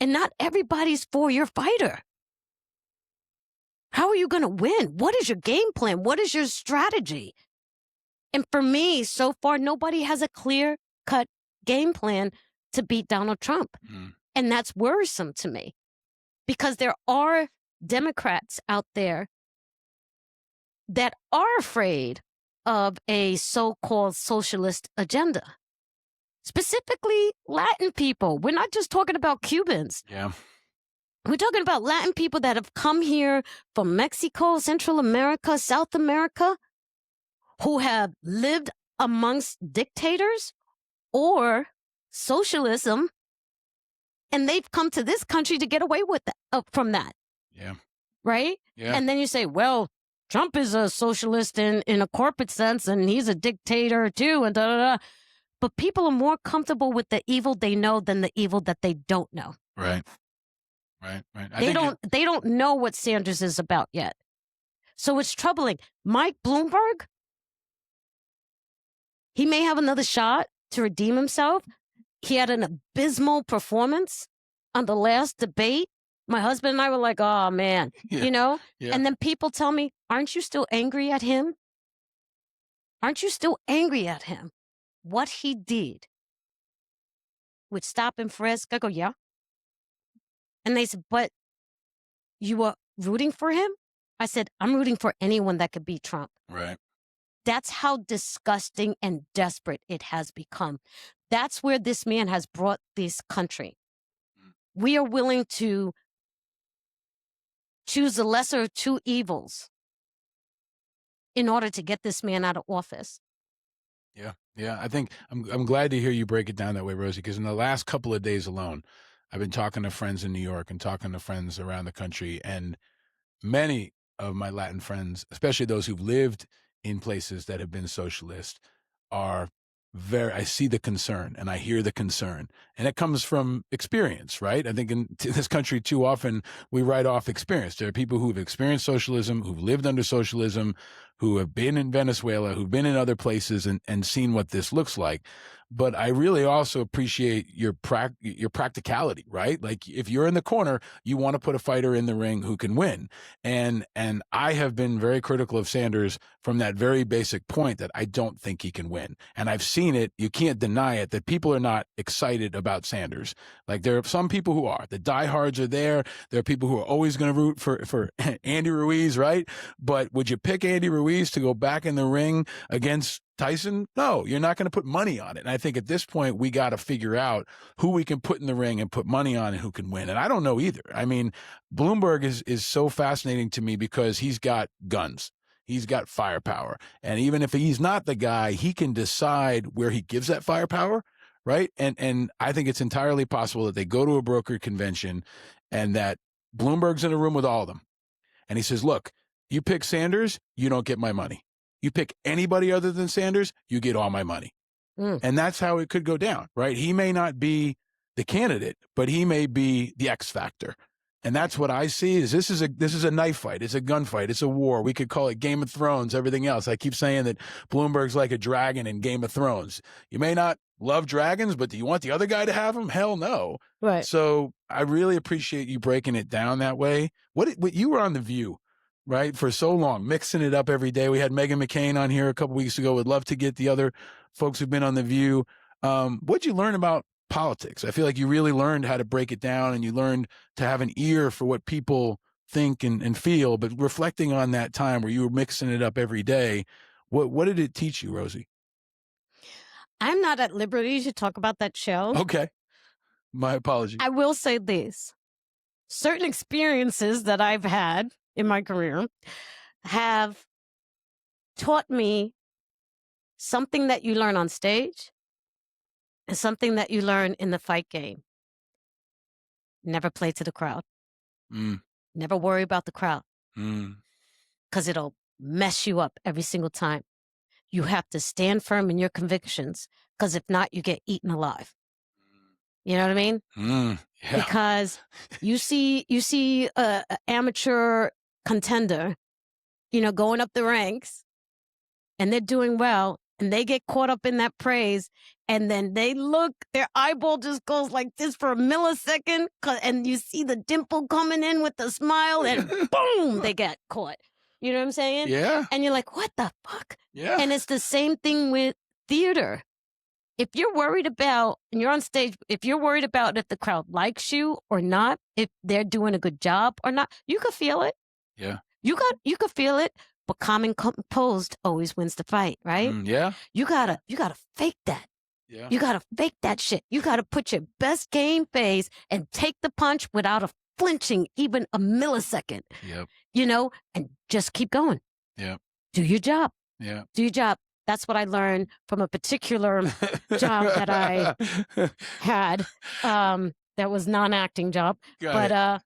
And not everybody's for your fighter. How are you going to win? What is your game plan? What is your strategy? And for me, so far, nobody has a clear-cut game plan to beat Donald Trump. And that's worrisome to me because there are Democrats out there that are afraid of a so-called socialist agenda. Specifically, Latin people. We're not just talking about Cubans. Yeah. We're talking about Latin people that have come here from Mexico, Central America, South America, who have lived amongst dictators or socialism, and they've come to this country to get away with from that. Yeah. Right? Yeah. And then you say, well, Trump is a socialist in a corporate sense, and he's a dictator too, and da-da-da. But people are more comfortable with the evil they know than the evil that they don't know. Right. Right. Right. They don't know what Sanders is about yet. So it's troubling. Mike Bloomberg, he may have another shot to redeem himself. He had an abysmal performance on the last debate. My husband and I were like, oh, man, you know? Yeah. And then people tell me, aren't you still angry at him? Aren't you still angry at him? What he did with stop and frisk? I go, yeah. And they said, but you were rooting for him? I said, I'm rooting for anyone that could beat Trump. Right. That's how disgusting and desperate it has become. That's where this man has brought this country. We are willing to choose the lesser of two evils in order to get this man out of office. Yeah. Yeah. I think I'm glad to hear you break it down that way, Rosie, because in the last couple of days alone, I've been talking to friends in New York and talking to friends around the country, and many of my Latin friends, especially those who've lived in places that have been socialist, are I see the concern and I hear the concern, and it comes from experience, right? I think in this country too often we write off experience. There are people who've experienced socialism, who've lived under socialism, who have been in Venezuela, who've been in other places and seen what this looks like. But I really also appreciate your practicality, right? Like if you're in the corner, you want to put a fighter in the ring who can win. And I have been very critical of Sanders from that very basic point that I don't think he can win. And I've seen it. You can't deny it that people are not excited about Sanders. Like there are some people who are. The diehards are there. There are people who are always going to root for Andy Ruiz, right? But would you pick Andy Ruiz to go back in the ring against Tyson? No, you're not going to put money on it. And I think at this point, we got to figure out who we can put in the ring and put money on and who can win. And I don't know either. I mean, Bloomberg is so fascinating to me because he's got guns. He's got firepower. And even if he's not the guy, he can decide where he gives that firepower, right? And I think it's entirely possible that they go to a broker convention and that Bloomberg's in a room with all of them. And he says, look, you pick Sanders, you don't get my money. You pick anybody other than Sanders, you get all my money. And that's how it could go down, right? He may not be the candidate, but he may be the X factor. And that's what I see is this is a knife fight. It's a gunfight. It's a war. We could call it Game of Thrones, everything else. I keep saying that Bloomberg's like a dragon in Game of Thrones. You may not love dragons, but do you want the other guy to have them? Hell no. Right. So I really appreciate you breaking it down that way. What you were on The View, right, for so long, mixing it up every day. We had Meghan McCain on here a couple weeks ago. Would love to get the other folks who've been on The View. What'd you learn about politics? I feel like you really learned how to break it down, and you learned to have an ear for what people think and feel. But reflecting on that time where you were mixing it up every day, what did it teach you, Rosie? I'm not at liberty to talk about that show. Okay. My apology. I will say this. Certain experiences that I've had in my career have taught me something that you learn on stage and something that you learn in the fight game. Never play to the crowd. Never worry about the crowd because it'll mess you up every single time. You have to stand firm in your convictions because if not, you get eaten alive. You know what I mean? Yeah. Because you see a amateur contender, going up the ranks, and they're doing well, and they get caught up in that praise, and then they look, their eyeball just goes like this for a millisecond, and you see the dimple coming in with the smile, and boom, they get caught. You know what I'm saying? Yeah. And you're like, what the fuck? Yeah. And it's the same thing with theater. If you're worried about, and you're on stage, if you're worried about if the crowd likes you or not, if they're doing a good job or not, you could feel it. Yeah. You could feel it, but calm and composed always wins the fight, right? Yeah. You gotta fake that. Yeah. You gotta fake that shit. You gotta put your best game face and take the punch without a flinching even a millisecond. Yep. And just keep going. Yeah. Do your job. Yeah. Do your job. That's what I learned from a particular job that I had. That was non-acting job. But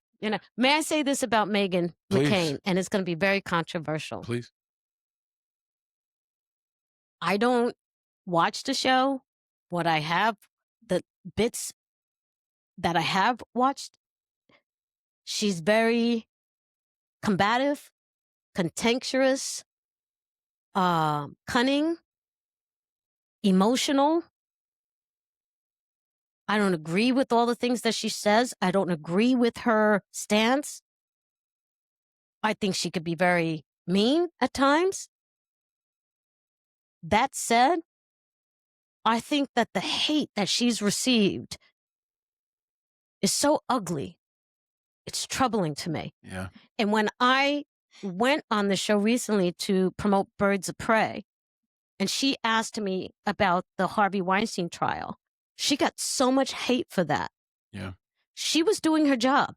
may I say this about Meghan McCain? And it's going to be very controversial. Please. I don't watch the show. What I have, the bits that I have watched, she's very combative, cantankerous, cunning, emotional. I don't agree with all the things that she says. I don't agree with her stance. I think she could be very mean at times. That said, I think that the hate that she's received is so ugly It's troubling to me. Yeah. And when I went on the show recently to promote Birds of Prey, and she asked me about the Harvey Weinstein trial, she got so much hate for that. Yeah. She was doing her job.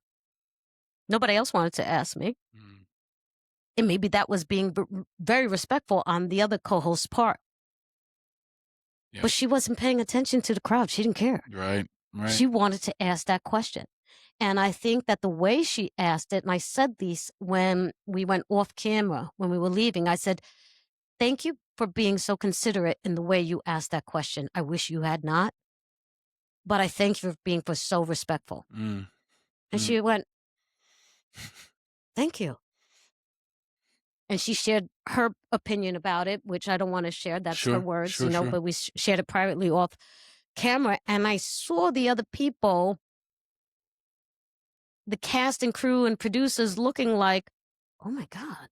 Nobody else wanted to ask me. Mm. And maybe that was being very respectful on the other co-host's part. Yeah. But she wasn't paying attention to the crowd. She didn't care. Right. Right. She wanted to ask that question. And I think that the way she asked it, and I said this when we went off camera, when we were leaving, I said, thank you for being so considerate in the way you asked that question. I wish you had not. But I thank you for being so respectful. Mm. And she went, thank you. And she shared her opinion about it, which I don't want to share. That's her words, but we shared it privately off camera. And I saw the other people, the cast and crew and producers looking like, oh my God.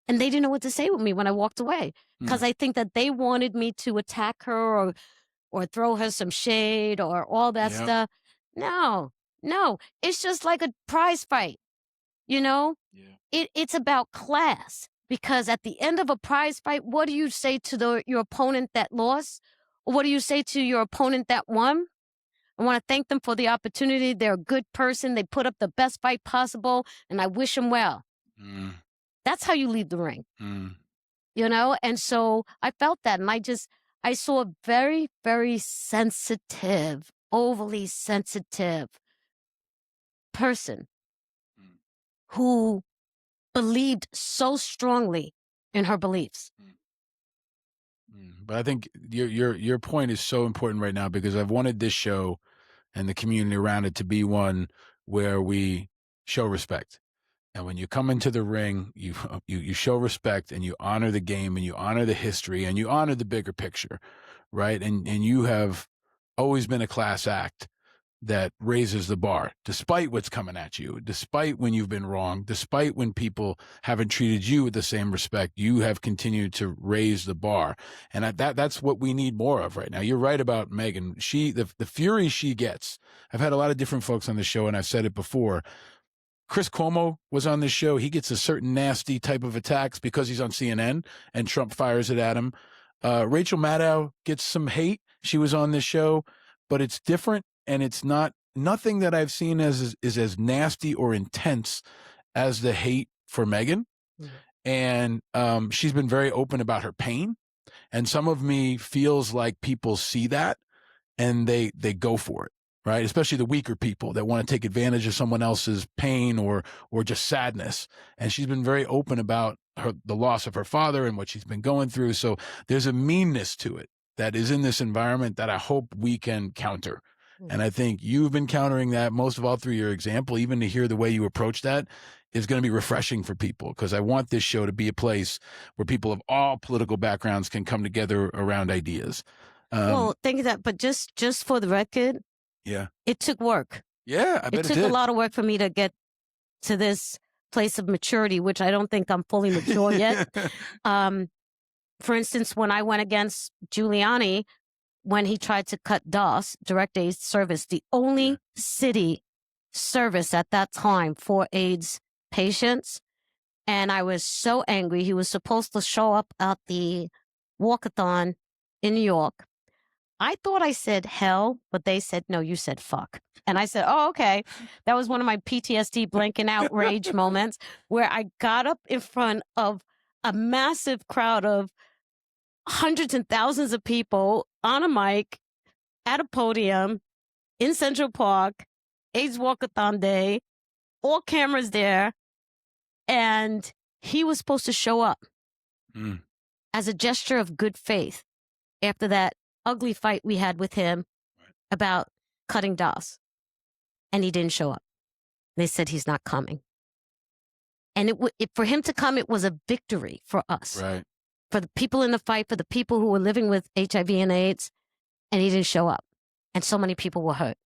And they didn't know what to say with me when I walked away. Because I think that they wanted me to attack her or throw her some shade or all that stuff. No. It's just like a prize fight, Yeah. It's about class. Because at the end of a prize fight, what do you say to your opponent that lost? Or what do you say to your opponent that won? I want to thank them for the opportunity. They're a good person. They put up the best fight possible, and I wish them well. Mm. That's how you leave the ring, Mm. And so I felt that, and I saw a very, very sensitive, overly sensitive person who believed so strongly in her beliefs. But I think your point is so important right now, because I've wanted this show and the community around it to be one where we show respect. And when you come into the ring, you show respect, and you honor the game, and you honor the history, and you honor the bigger picture, right? And you have always been a class act that raises the bar, despite what's coming at you, despite when you've been wrong, despite when people haven't treated you with the same respect. You have continued to raise the bar, and that's what we need more of right now. You're right about Megan. The fury she gets. I've had a lot of different folks on the show, and I've said it before. Chris Cuomo was on this show. He gets a certain nasty type of attacks because he's on CNN and Trump fires it at him. Rachel Maddow gets some hate. She was on this show, but it's different, and it's nothing that I've seen is as nasty or intense as the hate for Megan. Mm-hmm. And she's been very open about her pain. And some of me feels like people see that and they go for it. Right, especially the weaker people that want to take advantage of someone else's pain or just sadness. And she's been very open about the loss of her father and what she's been going through. So there's a meanness to it that is in this environment that I hope we can counter. And I think you've been countering that most of all through your example. Even to hear the way you approach that is going to be refreshing for people, because I want this show to be a place where people of all political backgrounds can come together around ideas. Well, thank you that, but just for the record, yeah, it took work. Yeah, I bet it took a lot of work for me to get to this place of maturity, which I don't think I'm fully mature yet. For instance, when I went against Giuliani, when he tried to cut DOS, direct aid service, the only city service at that time for AIDS patients, and I was so angry. He was supposed to show up at the walkathon in New York. I thought I said hell, but they said, no, you said fuck. And I said, oh, okay. That was one of my PTSD blanking outrage moments, where I got up in front of a massive crowd of hundreds and thousands of people on a mic at a podium in Central Park, AIDS Walkathon Day, all cameras there. And he was supposed to show up as a gesture of good faith after that ugly fight we had with him about cutting DOS. And he didn't show up. They said he's not coming. And for him to come, it was a victory for us. Right. For the people in the fight, for the people who were living with HIV and AIDS, and he didn't show up. And so many people were hurt.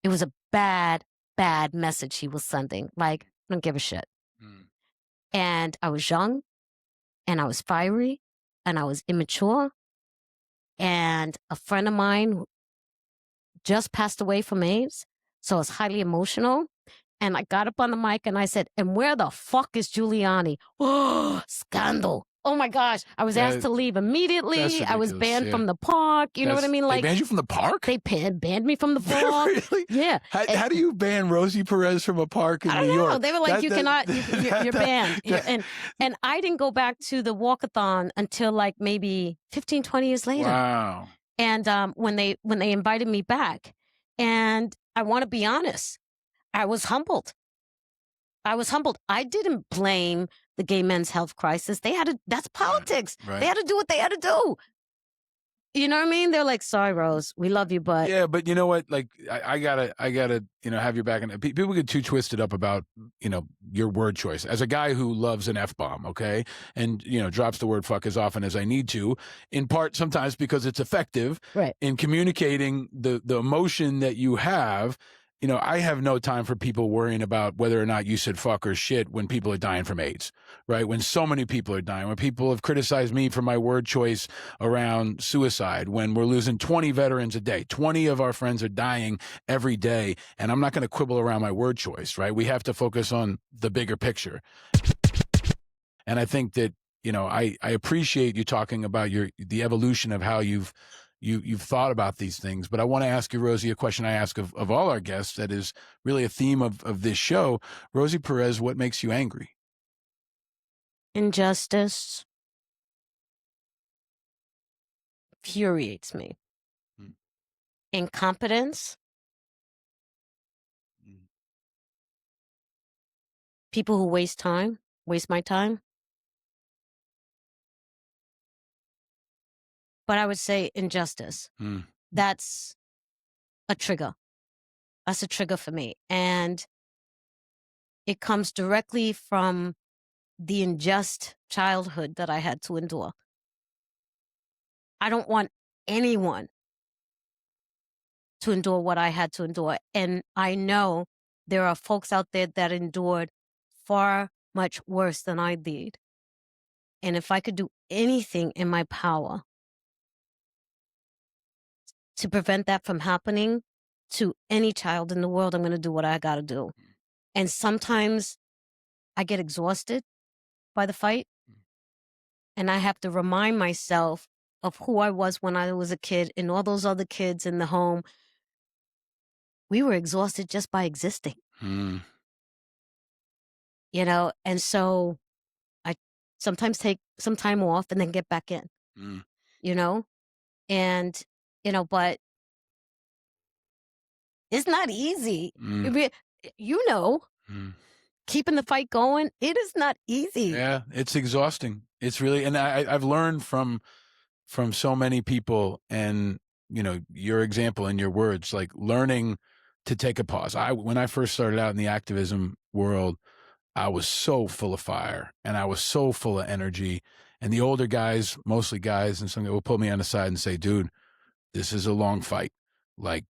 It was a bad, bad message he was sending. Like, I don't give a shit. And I was young, and I was fiery, and I was immature. And a friend of mine just passed away from AIDS. So it's highly emotional. And I got up on the mic and I said, and where the fuck is Giuliani? Oh, scandal. Oh my gosh. I was asked to leave immediately. I was banned from the park. You know what I mean? Like, they banned you from the park? They banned me from the park. Really? Yeah. How do you ban Rosie Perez from a park in New York? I don't know. They were like, you cannot, you're banned. And I didn't go back to the walkathon until like maybe 15, 20 years later. Wow. And when they invited me back, and I want to be honest, I was humbled. I didn't blame the gay men's health crisis. That's politics. Right. They had to do what they had to do. You know what I mean? They're like, sorry, Rose, we love you, but. Yeah, but you know what? Like, I gotta, have your back. And people get too twisted up about, your word choice. As a guy who loves an F-bomb, okay? And, drops the word fuck as often as I need to, in part sometimes because it's effective in communicating the emotion that you have. I have no time for people worrying about whether or not you said fuck or shit when people are dying from AIDS, right? When so many people are dying, when people have criticized me for my word choice around suicide, when we're losing 20 veterans a day, 20 of our friends are dying every day, and I'm not going to quibble around my word choice, right? We have to focus on the bigger picture. And I think that, I appreciate you talking about the evolution of how you've thought about these things. But I want to ask you, Rosie, a question I ask of all our guests that is really a theme of this show. Rosie Perez, what makes you angry? Injustice infuriates me. Incompetence. People who waste my time. But I would say injustice. That's a trigger. That's a trigger for me. And it comes directly from the unjust childhood that I had to endure. I don't want anyone to endure what I had to endure. And I know there are folks out there that endured far much worse than I did. And if I could do anything in my power to prevent that from happening to any child in the world, I'm going to do what I got to do. And sometimes I get exhausted by the fight. And I have to remind myself of who I was when I was a kid and all those other kids in the home. We were exhausted just by existing. And so I sometimes take some time off and then get back in, and, but it's not easy. Keeping the fight going, it is not easy. Yeah, it's exhausting. It's really, and I've learned from so many people, and, your example and your words, like learning to take a pause. When I first started out in the activism world, I was so full of fire and I was so full of energy. And the older guys, mostly guys, and some will pull me on the side and say, dude, this is a long fight. Like,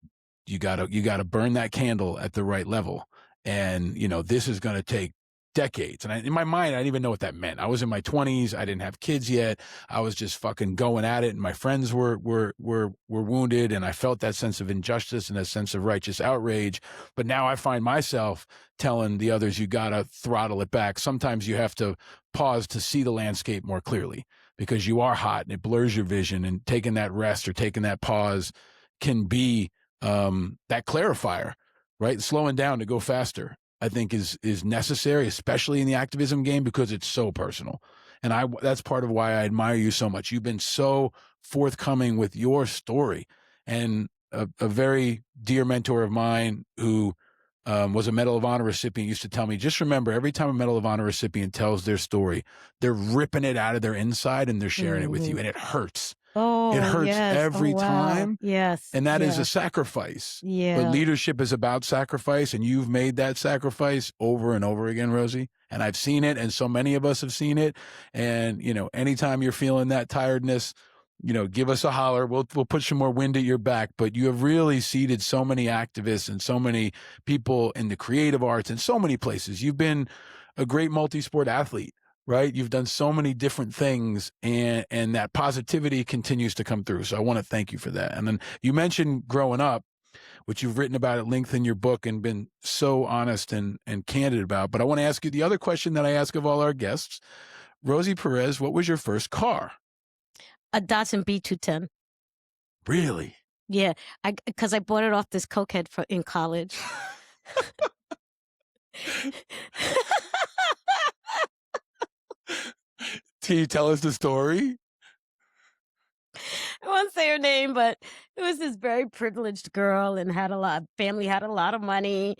you gotta burn that candle at the right level. And, this is going to take decades. And in my mind, I didn't even know what that meant. I was in my 20s. I didn't have kids yet. I was just fucking going at it. And my friends were wounded. And I felt that sense of injustice and that sense of righteous outrage. But now I find myself telling the others, you got to throttle it back. Sometimes you have to pause to see the landscape more clearly because you are hot and it blurs your vision, and taking that rest or taking that pause can be that clarifier, right? Slowing down to go faster, I think is necessary, especially in the activism game, because it's so personal. And that's part of why I admire you so much. You've been so forthcoming with your story. And a very dear mentor of mine who was a Medal of Honor recipient used to tell me, just remember, every time a Medal of Honor recipient tells their story, they're ripping it out of their inside and they're sharing it with you. And it hurts. Oh, it hurts every time. Yes. And that is a sacrifice. Yeah. But leadership is about sacrifice, and you've made that sacrifice over and over again, Rosie. And I've seen it, and so many of us have seen it. And, anytime you're feeling that tiredness, give us a holler. We'll put some more wind at your back. But you have really seeded so many activists and so many people in the creative arts and so many places. You've been a great multi-sport athlete. Right? You've done so many different things, and that positivity continues to come through. So I want to thank you for that. And then you mentioned growing up, which you've written about at length in your book and been so honest and candid about. But I want to ask you the other question that I ask of all our guests. Rosie Perez, what was your first car? A Datsun B210. Really? Yeah, because I bought it off this cokehead in college. Can you tell us the story? I won't say her name, but it was this very privileged girl and family had a lot of money,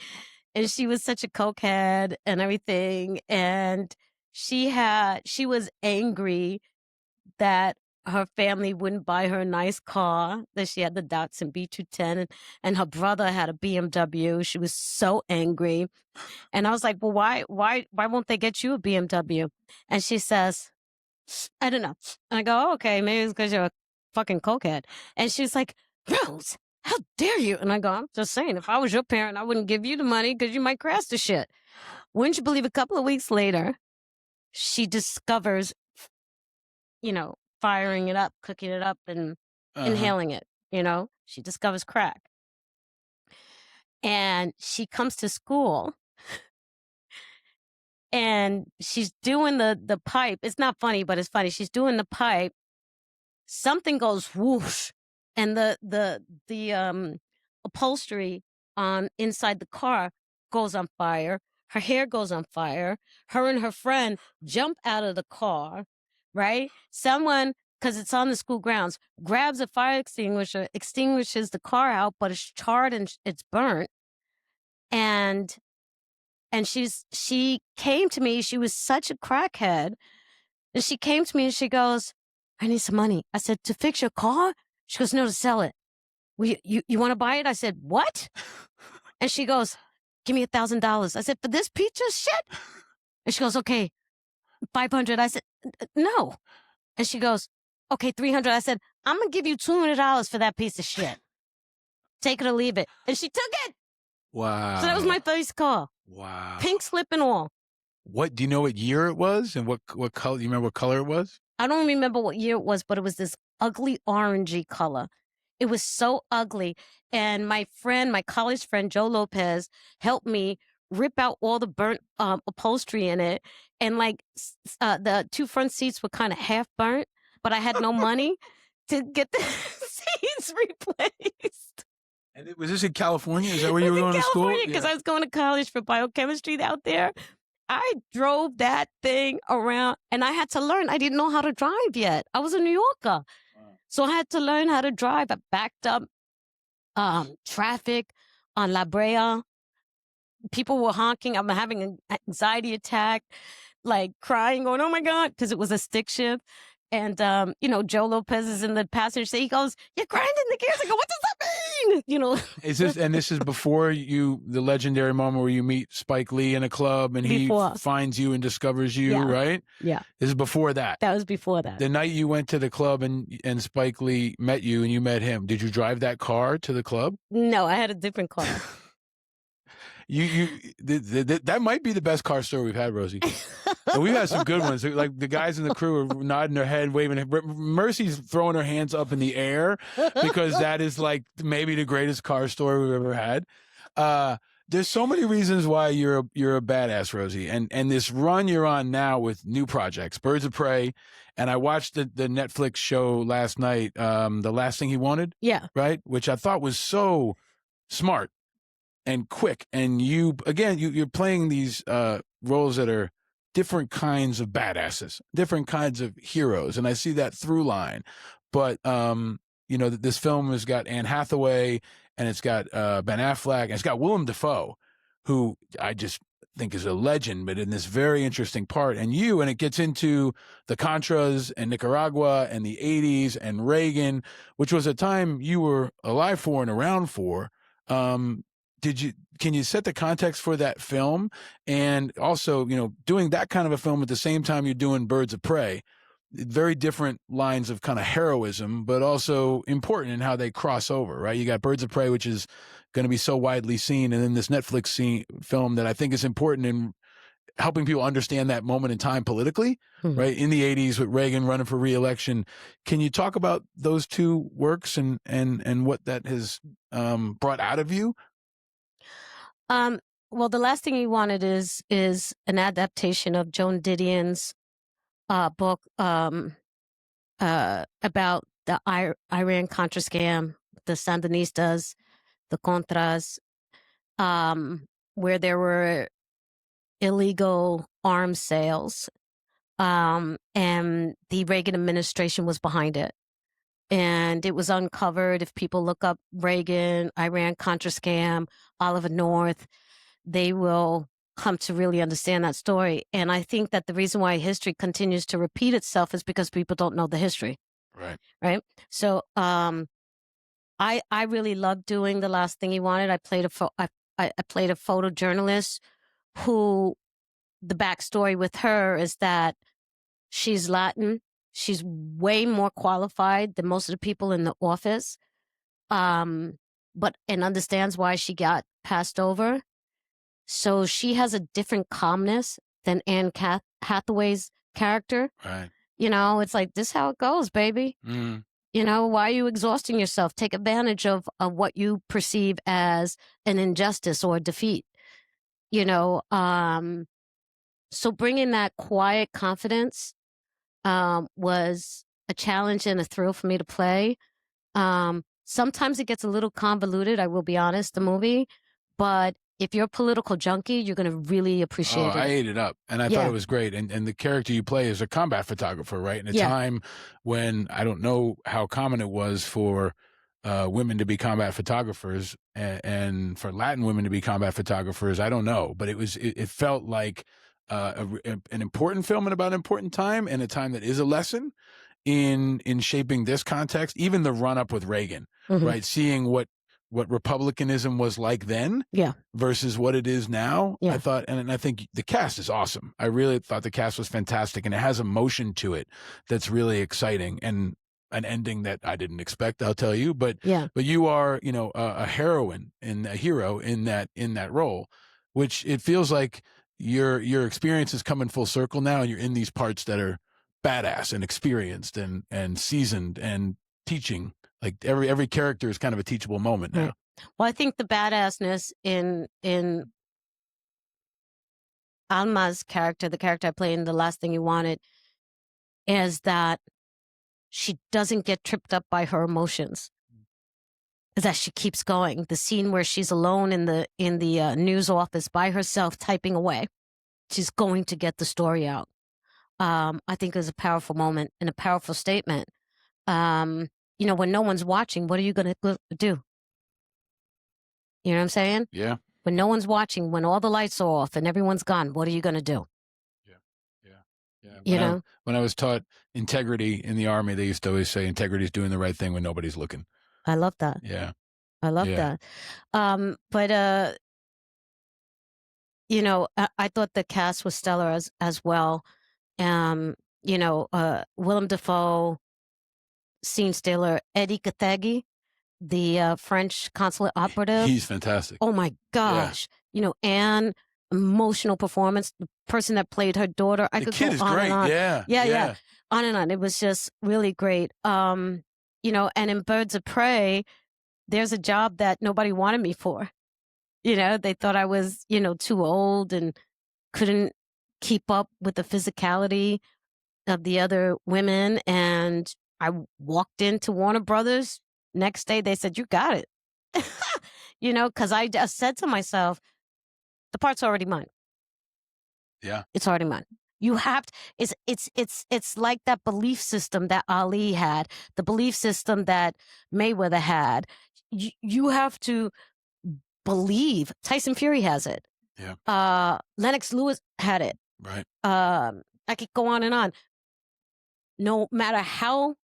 and she was such a cokehead and everything. And she was angry that her family wouldn't buy her a nice car, that she had the Datsun B210 and her brother had a BMW. She was so angry. And I was like, well, why won't they get you a BMW? And she says, I don't know. And I go, oh, okay, maybe it's because you're a fucking cokehead. And she's like, Rose, how dare you? And I go, I'm just saying, if I was your parent, I wouldn't give you the money because you might crash the shit. Wouldn't you believe a couple of weeks later, she discovers, firing it up, cooking it up, and inhaling it, She discovers crack. And she comes to school and she's doing the pipe. It's not funny, but it's funny. She's doing the pipe. Something goes whoosh, and the upholstery on inside the car goes on fire. Her hair goes on fire. Her and her friend jump out of the car, right? Someone, because it's on the school grounds, grabs a fire extinguisher, extinguishes the car out, but it's charred and it's burnt. And she came to me. She was such a crackhead. And she came to me and she goes, I need some money. I said, to fix your car? She goes, no, to sell it. Well, you want to buy it? I said, what? And she goes, give me $1,000. I said, for this pizza shit? And she goes, okay, 500. I said, no. And she goes, okay, 300. I said, I'm going to give you $200 for that piece of shit. Take it or leave it. And she took it. Wow. So that was my first car. Wow. Pink slip and all. What, do you know what year it was and what color? You remember what color it was? I don't remember what year it was, but it was this ugly orangey color. It was so ugly. And my college friend, Joe Lopez, helped me rip out all the burnt upholstery in it. And the two front seats were kind of half burnt, but I had no money to get the seats replaced. And was this in California? Is that where you were going to school? Because I was going to college for biochemistry out there. I drove that thing around and I had to learn. I didn't know how to drive yet. I was a New Yorker. Wow. So I had to learn how to drive. I backed up traffic on La Brea. People were honking. I'm having an anxiety attack, like crying, going, oh my God, because it was a stick shift. And, Joe Lopez is in the passenger seat. He goes, you're grinding the gears. I go, what does that mean? This is before the legendary moment where you meet Spike Lee in a club and he finds you and discovers you, right? Yeah. This is before that. That was before that. The night you went to the club and Spike Lee met you and you met him, did you drive that car to the club? No, I had a different car. That might be the best car story we've had, Rosie. And we've had some good ones. Like the guys in the crew are nodding their head, waving. Mercy's throwing her hands up in the air because that is like maybe the greatest car story we've ever had. There's so many reasons why you're a badass, Rosie, and this run you're on now with new projects, Birds of Prey, and I watched the Netflix show last night, The Last Thing He Wanted. Yeah. Right, which I thought was so smart and quick, and you're playing these roles that are different kinds of badasses, different kinds of heroes, and I see that through line. But this film has got Anne Hathaway, and it's got Ben Affleck, and it's got Willem Dafoe, who I just think is a legend, but in this very interesting part. And it gets into the Contras and Nicaragua and the 80s and Reagan, which was a time you were alive for and around for. Can you set the context for that film? And also, doing that kind of a film at the same time you're doing Birds of Prey, very different lines of kind of heroism, but also important in how they cross over, right? You got Birds of Prey, which is going to be so widely seen, and then this Netflix film that I think is important in helping people understand that moment in time politically, right? In the 80s with Reagan running for re-election. Can you talk about those two works and what that has brought out of you? Well, The Last Thing You Wanted is an adaptation of Joan Didion's book about the Iran-Contra scam, the Sandinistas, the Contras, where there were illegal arms sales, and the Reagan administration was behind it. And it was uncovered. If people look up Reagan, Iran-Contra scam, Oliver North, they will come to really understand that story. And I think that the reason why history continues to repeat itself is because people don't know the history. Right. So I really loved doing The Last Thing You Wanted. I played a photojournalist who, the backstory with her is that she's Latin. She's way more qualified than most of the people in the office, and understands why she got passed over. So she has a different calmness than Anne Hathaway's character. Right. You know, it's like, this is how it goes, baby. You know, why are you exhausting yourself? Take advantage of what you perceive as an injustice or defeat. You know, so bringing that quiet confidence was a challenge and a thrill for me to play. Sometimes it gets a little convoluted, I will be honest, the movie, but if you're a political junkie, you're going to really appreciate it. I ate it up, and I thought it was great. And the character you play is a combat photographer, right? In a time when I don't know how common it was for women to be combat photographers, and for Latin women to be combat photographers, I don't know. But it felt like an important film and about an important time, and a time that is a lesson in shaping this context. Even the run up with Reagan, right? Seeing what Republicanism was like then versus what it is now. I thought, and I think the cast is awesome. I really thought the cast was fantastic, and it has emotion to it that's really exciting, and an ending that I didn't expect, I'll tell you. But you are, you know, a heroine and a hero in that role, which it feels like your experience is coming full circle now, and you're in these parts that are badass and experienced and seasoned and teaching. Like every character is kind of a teachable moment now. Right. Well, I think the badassness in Alma's character, the character I play in The Last Thing You Wanted, is that she doesn't get tripped up by her emotions. Is that she keeps going. The scene where she's alone in the news office by herself typing away. She's going to get the story out. I think is a powerful moment and a powerful statement. You know, when no one's watching, what are you going to do? You know what I'm saying? Yeah. When no one's watching, when all the lights are off and everyone's gone, what are you going to do? Yeah. When I was taught integrity in the Army, they used to always say integrity is doing the right thing when nobody's looking. I love that. Yeah. I love that. But you know, I thought the cast was stellar as well. You know, Willem Dafoe, scene stealer, Eddie Cathegi, the French consulate operative. He's fantastic. Oh my gosh. You know, Anne, emotional performance. The person that played her daughter. I could go on and on. Yeah. On and on. It was just really great. You know, and in Birds of Prey, there's a job that nobody wanted me for. You know, they thought I was, you know, too old and couldn't keep up with the physicality of the other women. And I walked into Warner Brothers. Next day, they said, "You got it." You know, because I just said to myself, the part's already mine. Yeah. It's already mine. You have to, it's like that belief system that Ali had, the belief system that Mayweather had. You have to believe. Tyson Fury has it. Yeah. Lennox Lewis had it. Right. I could go on and on. No matter how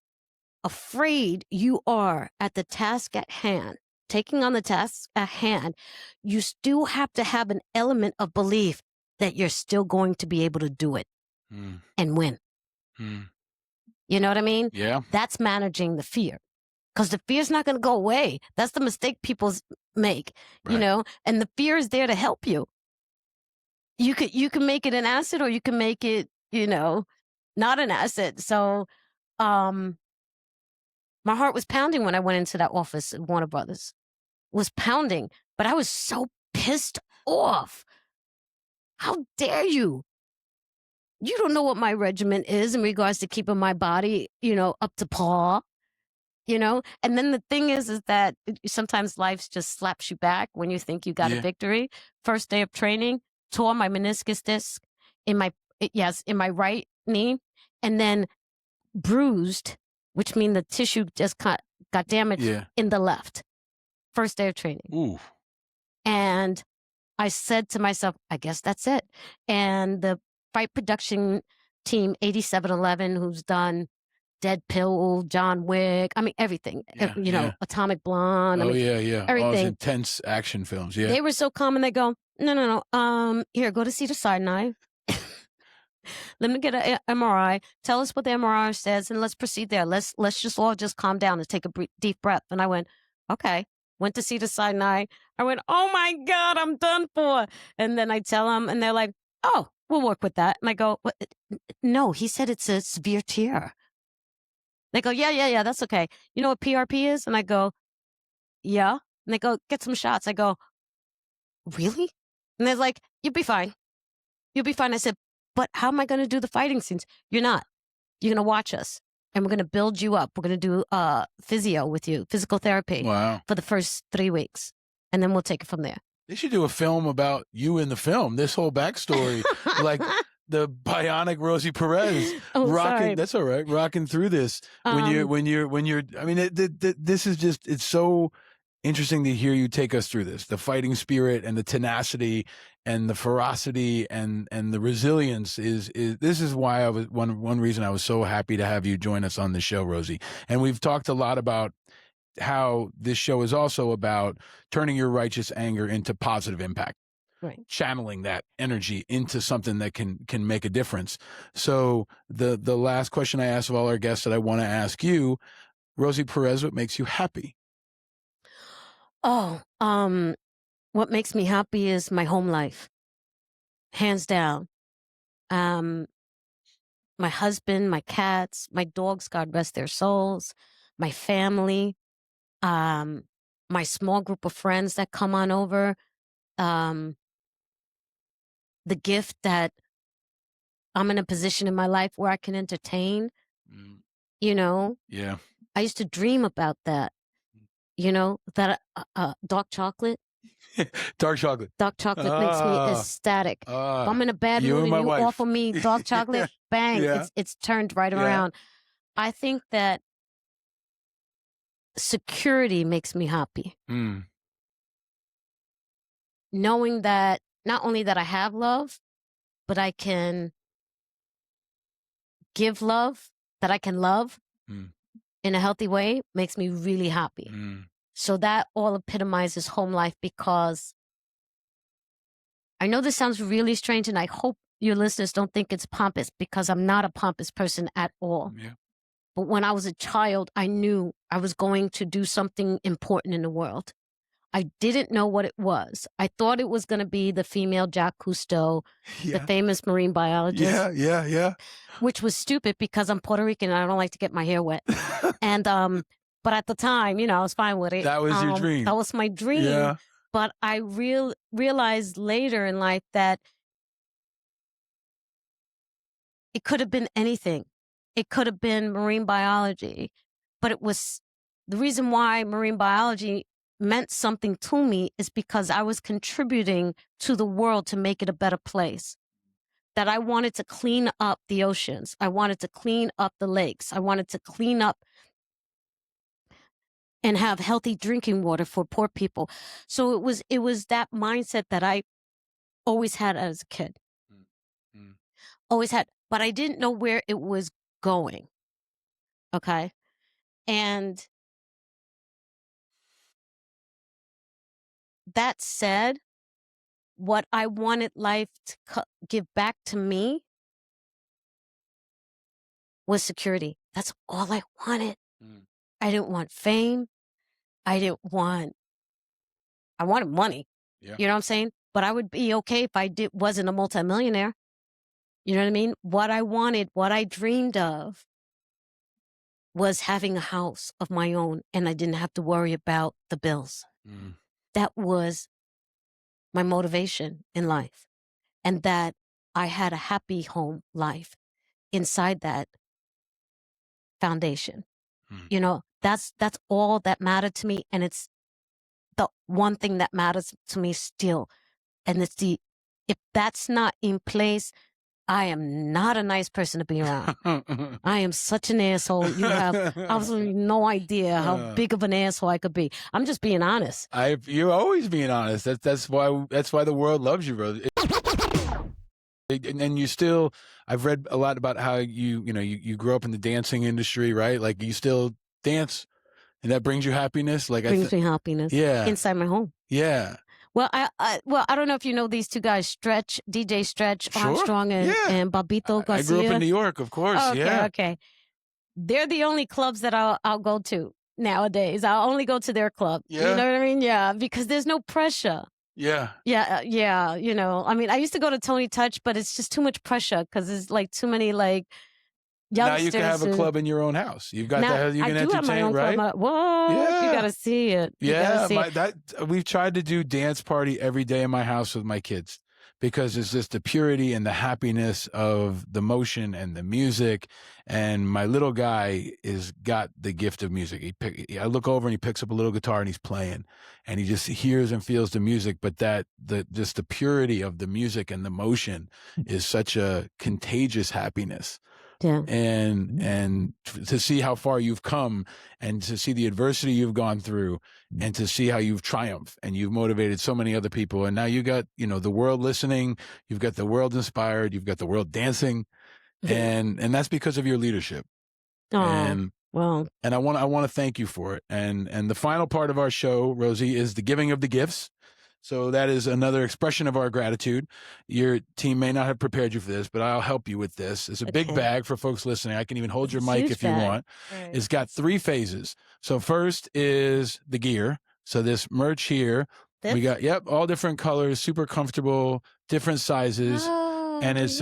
afraid you are at the task at hand, taking on the task at hand, you still have to have an element of belief that you're still going to be able to do it and win. You know what I mean? Yeah. That's managing the fear. Because the fear's not going to go away. That's the mistake people make, you know, and the fear is there to help you. you can make it an asset or you can make it, not an asset. So, um, my heart was pounding when I went into that office at Warner Brothers. Was pounding, but I was so pissed off. How dare you? You don't know what my regimen is in regards to keeping my body, up to par. And then the thing is that sometimes life just slaps you back when you think you got a Yeah. victory. First day of training, tore my meniscus disc in my in my right knee, and then bruised, which means the tissue just got damaged Yeah. in the left. First day of training. Ooh. And I said to myself, I guess that's it. And the fight production team, 8711, who's done Dead Pill, John Wick, I mean, everything, Yeah. Atomic Blonde, Oh, I mean, yeah. All those everything. intense action films. Yeah. They were so calm and they go, no. Here, go to Cedars-Sinai. Let me get an MRI. Tell us what the MRI says and let's proceed there. Let's just all just calm down and take a deep breath. And I went, okay. Went to Cedars-Sinai. I went, oh my God, I'm done for. And then I tell them and they're like, oh, we'll work with that. And I go, what? No, he said it's a severe tear. They go, yeah, that's okay. You know what PRP is? And I go, yeah. And they go, get some shots. I go, really? And they're like, you'll be fine. You'll be fine. I said, but how am I going to do the fighting scenes? You're not. You're going to watch us and we're going to build you up. We're going to do physio with you, physical therapy for the first 3 weeks. And then we'll take it from there. They should do a film about you in the film, this whole backstory, like the bionic Rosie Perez rocking. Sorry. That's all right. Rocking through this when you're, I mean, this is just, it's so interesting to hear you take us through this, the fighting spirit and the tenacity and the ferocity and the resilience is this is why I was one reason I was so happy to have you join us on the show, Rosie. And we've talked a lot about how this show is also about turning your righteous anger into positive impact. Right. Channeling that energy into something that can make a difference. So the last question I ask of all our guests that I want to ask you, Rosie Perez, what makes you happy? Oh, what makes me happy is my home life. Hands down. My husband, my cats, my dogs, God rest their souls, my family, my small group of friends that come on over, the gift that I'm in a position in my life where I can entertain, Yeah. I used to dream about that, that dark chocolate. Dark chocolate. Dark chocolate makes me ecstatic. If I'm in a bad you mood and and my you wife. offer me dark chocolate, bang, Yeah. it's turned right Yeah. around. I think that security makes me happy. Knowing that not only that I have love, but I can give love, that I can love in a healthy way makes me really happy. So that all epitomizes home life because I know this sounds really strange and I hope your listeners don't think it's pompous because I'm not a pompous person at all. Yeah. But when I was a child, I knew I was going to do something important in the world. I didn't know what it was. I thought it was going to be the female Jacques Cousteau, the famous marine biologist. Yeah. Which was stupid because I'm Puerto Rican and I don't like to get my hair wet. And but at the time, I was fine with it. That was your dream. That was my dream. Yeah. But I realized later in life that it could have been anything. It could have been marine biology, but it was the reason why marine biology meant something to me is because I was contributing to the world to make it a better place. That I wanted to clean up the oceans. I wanted to clean up the lakes. I wanted to clean up and have healthy drinking water for poor people. So it was that mindset that I always had as a kid. Always had, but I didn't know where it was going. Okay? And that said, what I wanted life to give back to me was security. That's all I wanted. I didn't want fame. I wanted money. Yeah. You know what I'm saying? but I would be okay if I wasn't a multimillionaire. You know what I mean? What I wanted, what I dreamed of was having a house of my own, and I didn't have to worry about the bills. Mm. That was my motivation in life, and that I had a happy home life inside that foundation. Mm. You know, that's all that mattered to me, and it's the one thing that matters to me still. And it's if that's not in place, I am not a nice person to be around. I am such an asshole. You have absolutely no idea how big of an asshole I could be. I'm just being honest. You're always being honest. That's why the world loves you, bro. And you still, I've read a lot about how you grew up in the dancing industry, right? Like you still dance, and that brings you happiness. Like brings me happiness. Yeah, inside my home. Yeah. Well, I don't know if you know these two guys, DJ Stretch Armstrong and Babito Garcia. I grew up in New York, of course. Oh, okay, yeah. Okay. They're the only clubs that I'll go to nowadays. I'll only go to their club. Yeah. You know what I mean? Yeah, because there's no pressure. Yeah. Yeah. You know, I mean, I used to go to Tony Touch, but it's just too much pressure because there's like too many like youngsters. Now you can have a club in your own house. You've got that. You can I do have my own right? club. What? Yeah. You got to see it. We've tried to do dance party every day in my house with my kids because it's just the purity and the happiness of the motion and the music. And my little guy is got the gift of music. I look over and he picks up a little guitar and he's playing, and he just hears and feels the music. But just the purity of the music and the motion is such a contagious happiness. Yeah. And to see how far you've come, and to see the adversity you've gone through, and to see how you've triumphed and you've motivated so many other people. And now you got, the world listening, you've got the world inspired, you've got the world dancing, and that's because of your leadership. Oh, and I want to thank you for it. And the final part of our show, Rosie, is the giving of the gifts. So that is another expression of our gratitude. Your team may not have prepared you for this, but I'll help you with this. It's a big bag for folks listening. I can even hold your mic if you want. Right. It's got 3 phases. So first is the gear. So this merch here, we got, all different colors, super comfortable, different sizes. Oh, and it's,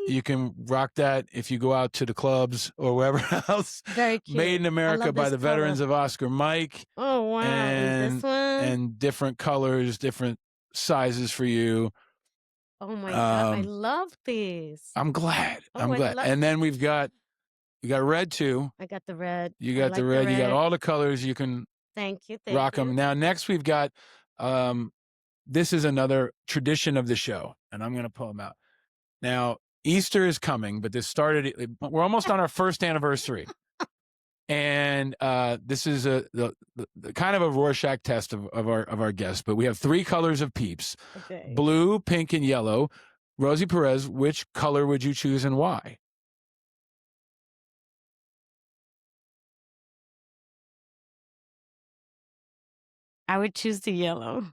you can rock that if you go out to the clubs or wherever else. Very cute. Made in America by the veterans of Oscar Mike. Oh, wow. And this one? And different colors, different sizes for you. Oh, my God. I love these. I'm glad. I'm glad. And then you got red, too. I got the red. You got the red. You got all the colors. You can thank you. rock them. Now, next we've got, this is another tradition of the show, and I'm going to pull them out. Now, Easter is coming, but we're almost on our first anniversary. And this is the kind of a Rorschach test of our guests. But we have 3 colors of Peeps: blue, pink, and yellow. Rosie Perez, which color would you choose and why? I would choose the yellow.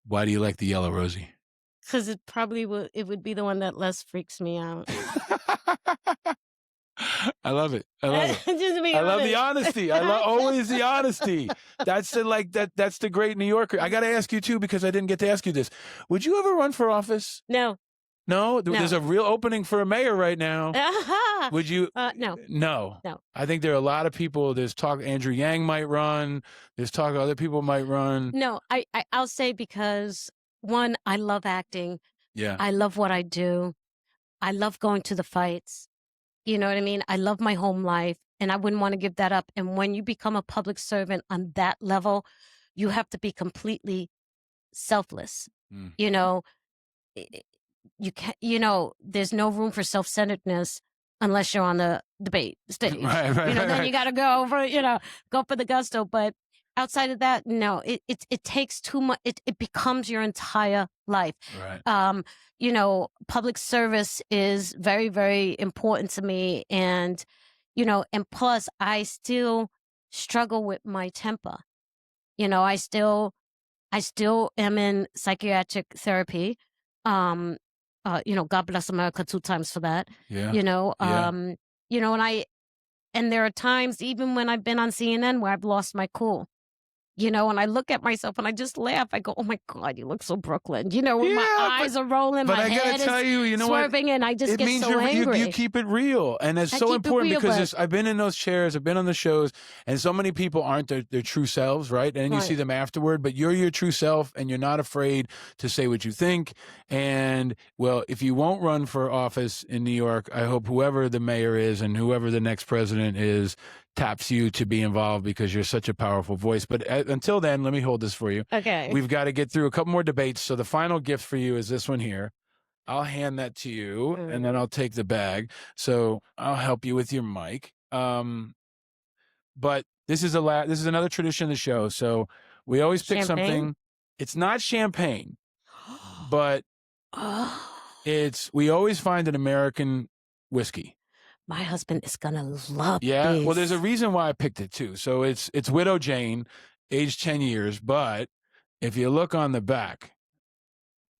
Why do you like the yellow, Rosie? Because it probably would be the one that less freaks me out. I love it. I love it. I love the honesty. I love always the honesty. That's the great New Yorker. I got to ask you too, because I didn't get to ask you this. Would you ever run for office? No. No? There's a real opening for a mayor right now. Would you? No. No. I think there are a lot of people. There's talk Andrew Yang might run. There's talk other people might run. No, I'll say because, one, I love acting. Yeah. I love what I do. I love going to the fights. You know what I mean? I love my home life, and I wouldn't want to give that up. And when you become a public servant on that level, you have to be completely selfless. You know, you can't. There's no room for self-centeredness unless you're on the debate stage. Right, then you got to go go for the gusto. But outside of that, no, it takes too much. It becomes your entire life. Right. Public service is very, very important to me. And, and plus I still struggle with my temper. I still am in psychiatric therapy. God bless America 2 times for that. Yeah. And there are times even when I've been on CNN where I've lost my cool. You know, and I look at myself and I just laugh. I go, "Oh my God, you look so Brooklyn." You know, when my eyes are rolling, but my I gotta head tell is you, you know what? swerving, and I just It get means so angry. you keep it real, and it's I so keep it important real, because but I've been in those chairs, I've been on the shows, and so many people aren't their true selves, right? And then you see right. them afterward, but you're your true self, and you're not afraid to say what you think. And well, if you won't run for office in New York, I hope whoever the mayor is and whoever the next president is taps you to be involved because you're such a powerful voice. But until then, let me hold this for you. Okay. We've got to get through a couple more debates. So the final gift for you is this one here. I'll hand that to you, and then I'll take the bag. So I'll help you with your mic. But this is another tradition of the show. So we always pick Champagne? something. It's not champagne, but we always find an American whiskey. My husband is gonna love Yeah. this. Well, there's a reason why I picked it too. So it's Widow Jane, aged 10 years, but if you look on the back,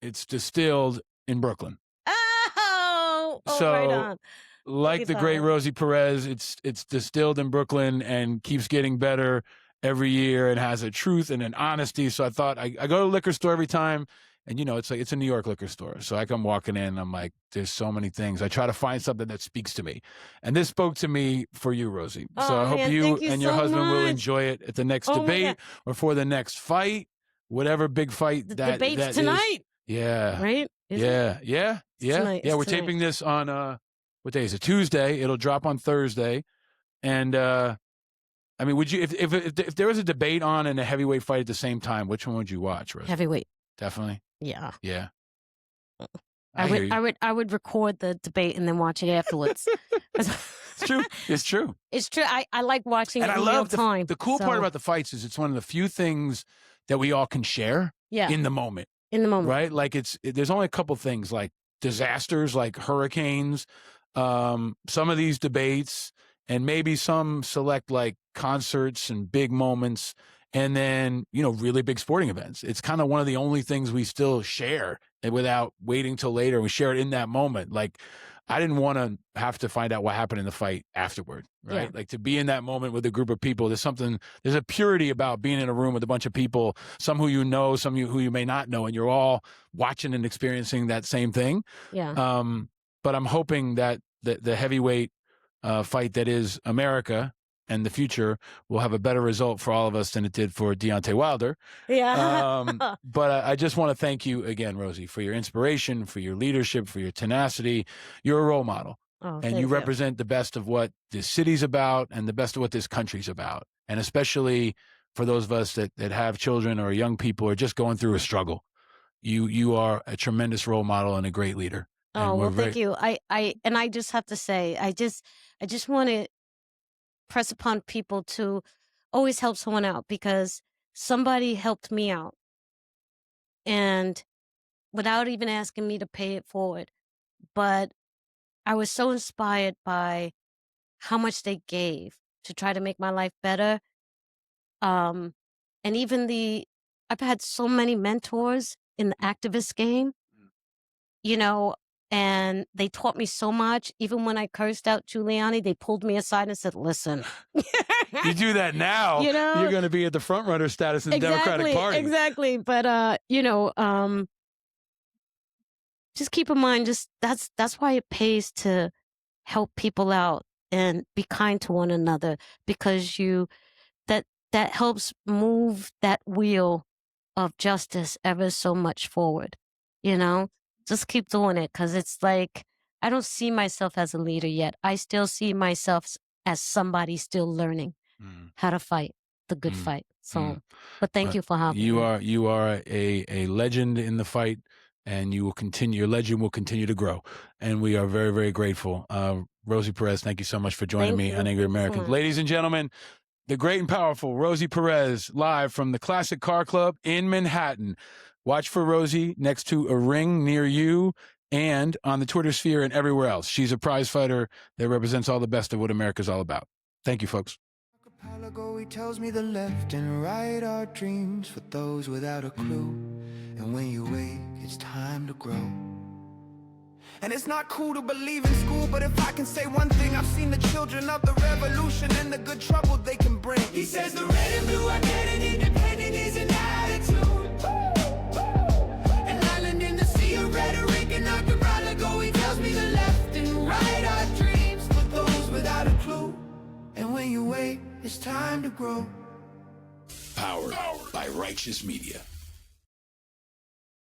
it's distilled in Brooklyn. Oh, So, right on. like the great Rosie Perez, it's distilled in Brooklyn and keeps getting better every year and has a truth and an honesty. So I thought I go to a liquor store every time, and you know it's a New York liquor store. So I come walking in, and I'm like, there's so many things. I try to find something that speaks to me, and this spoke to me for you, Rosie. So I hope you and your husband will enjoy it at the next debate or for the next fight, whatever big fight the that debate's tonight. Is. Yeah. Right? Yeah. We're taping this on what day is it? Tuesday. It'll drop on Thursday. And I mean, would you if there was a debate on and a heavyweight fight at the same time, which one would you watch, Rosie? Heavyweight. Definitely. Yeah. Yeah. I would record the debate and then watch it afterwards. It's true. It's true. It's true. I like watching it in real time. The cool part about the fights is it's one of the few things that we all can share in the moment. In the moment. Right? Like there's only a couple things like disasters like hurricanes, some of these debates, and maybe some select like concerts and big moments, and then, you know, really big sporting events. It's kind of one of the only things we still share and without waiting till later. We share it in that moment. Like, I didn't want to have to find out what happened in the fight afterward, right? Yeah. Like to be in that moment with a group of people, there's a purity about being in a room with a bunch of people, some who you know, some who you may not know, and you're all watching and experiencing that same thing. Yeah. But I'm hoping that the heavyweight fight that is America and the future will have a better result for all of us than it did for Deontay Wilder. Yeah. But I just want to thank you again, Rosie, for your inspiration, for your leadership, for your tenacity. You're a role model. And you represent the best of what this city's about and the best of what this country's about. And especially for those of us that have children or young people or just going through a struggle. You are a tremendous role model and a great leader. Oh, well, thank you. I just have to say, I just want to press upon people to always help someone out because somebody helped me out. And without even asking me to pay it forward. But I was so inspired by how much they gave to try to make my life better. And even I've had so many mentors in the activist game, you know, and they taught me so much. Even when I cursed out Giuliani, they pulled me aside and said, listen. You do that now, you know, you're going to be at the front runner status in the Democratic Party. Exactly. But, you know, just keep in mind, that's why it pays to help people out and be kind to one another because that helps move that wheel of justice ever so much forward, you know? Just keep doing it because it's like, I don't see myself as a leader yet. I still see myself as somebody still learning how to fight the good fight. So, but thank you for having me. You are a legend in the fight and you will continue, your legend will continue to grow. And we are very, very grateful. Rosie Perez, thank you so much for joining me on Angry Americans. Ladies and gentlemen, the great and powerful Rosie Perez, live from the Classic Car Club in Manhattan. Watch for Rosie next to a ring near you and on the Twitter sphere and everywhere else. She's a prize fighter that represents all the best of what America's all about. Thank you, folks. Archipelago, he tells me the left and right are dreams for those without a clue. And when you wake, it's time to grow. And it's not cool to believe in school, but if I can say one thing, I've seen the children of the revolution and the good trouble they can bring. He says the red and blue are getting independent. it's time to grow. Powered by Righteous Media.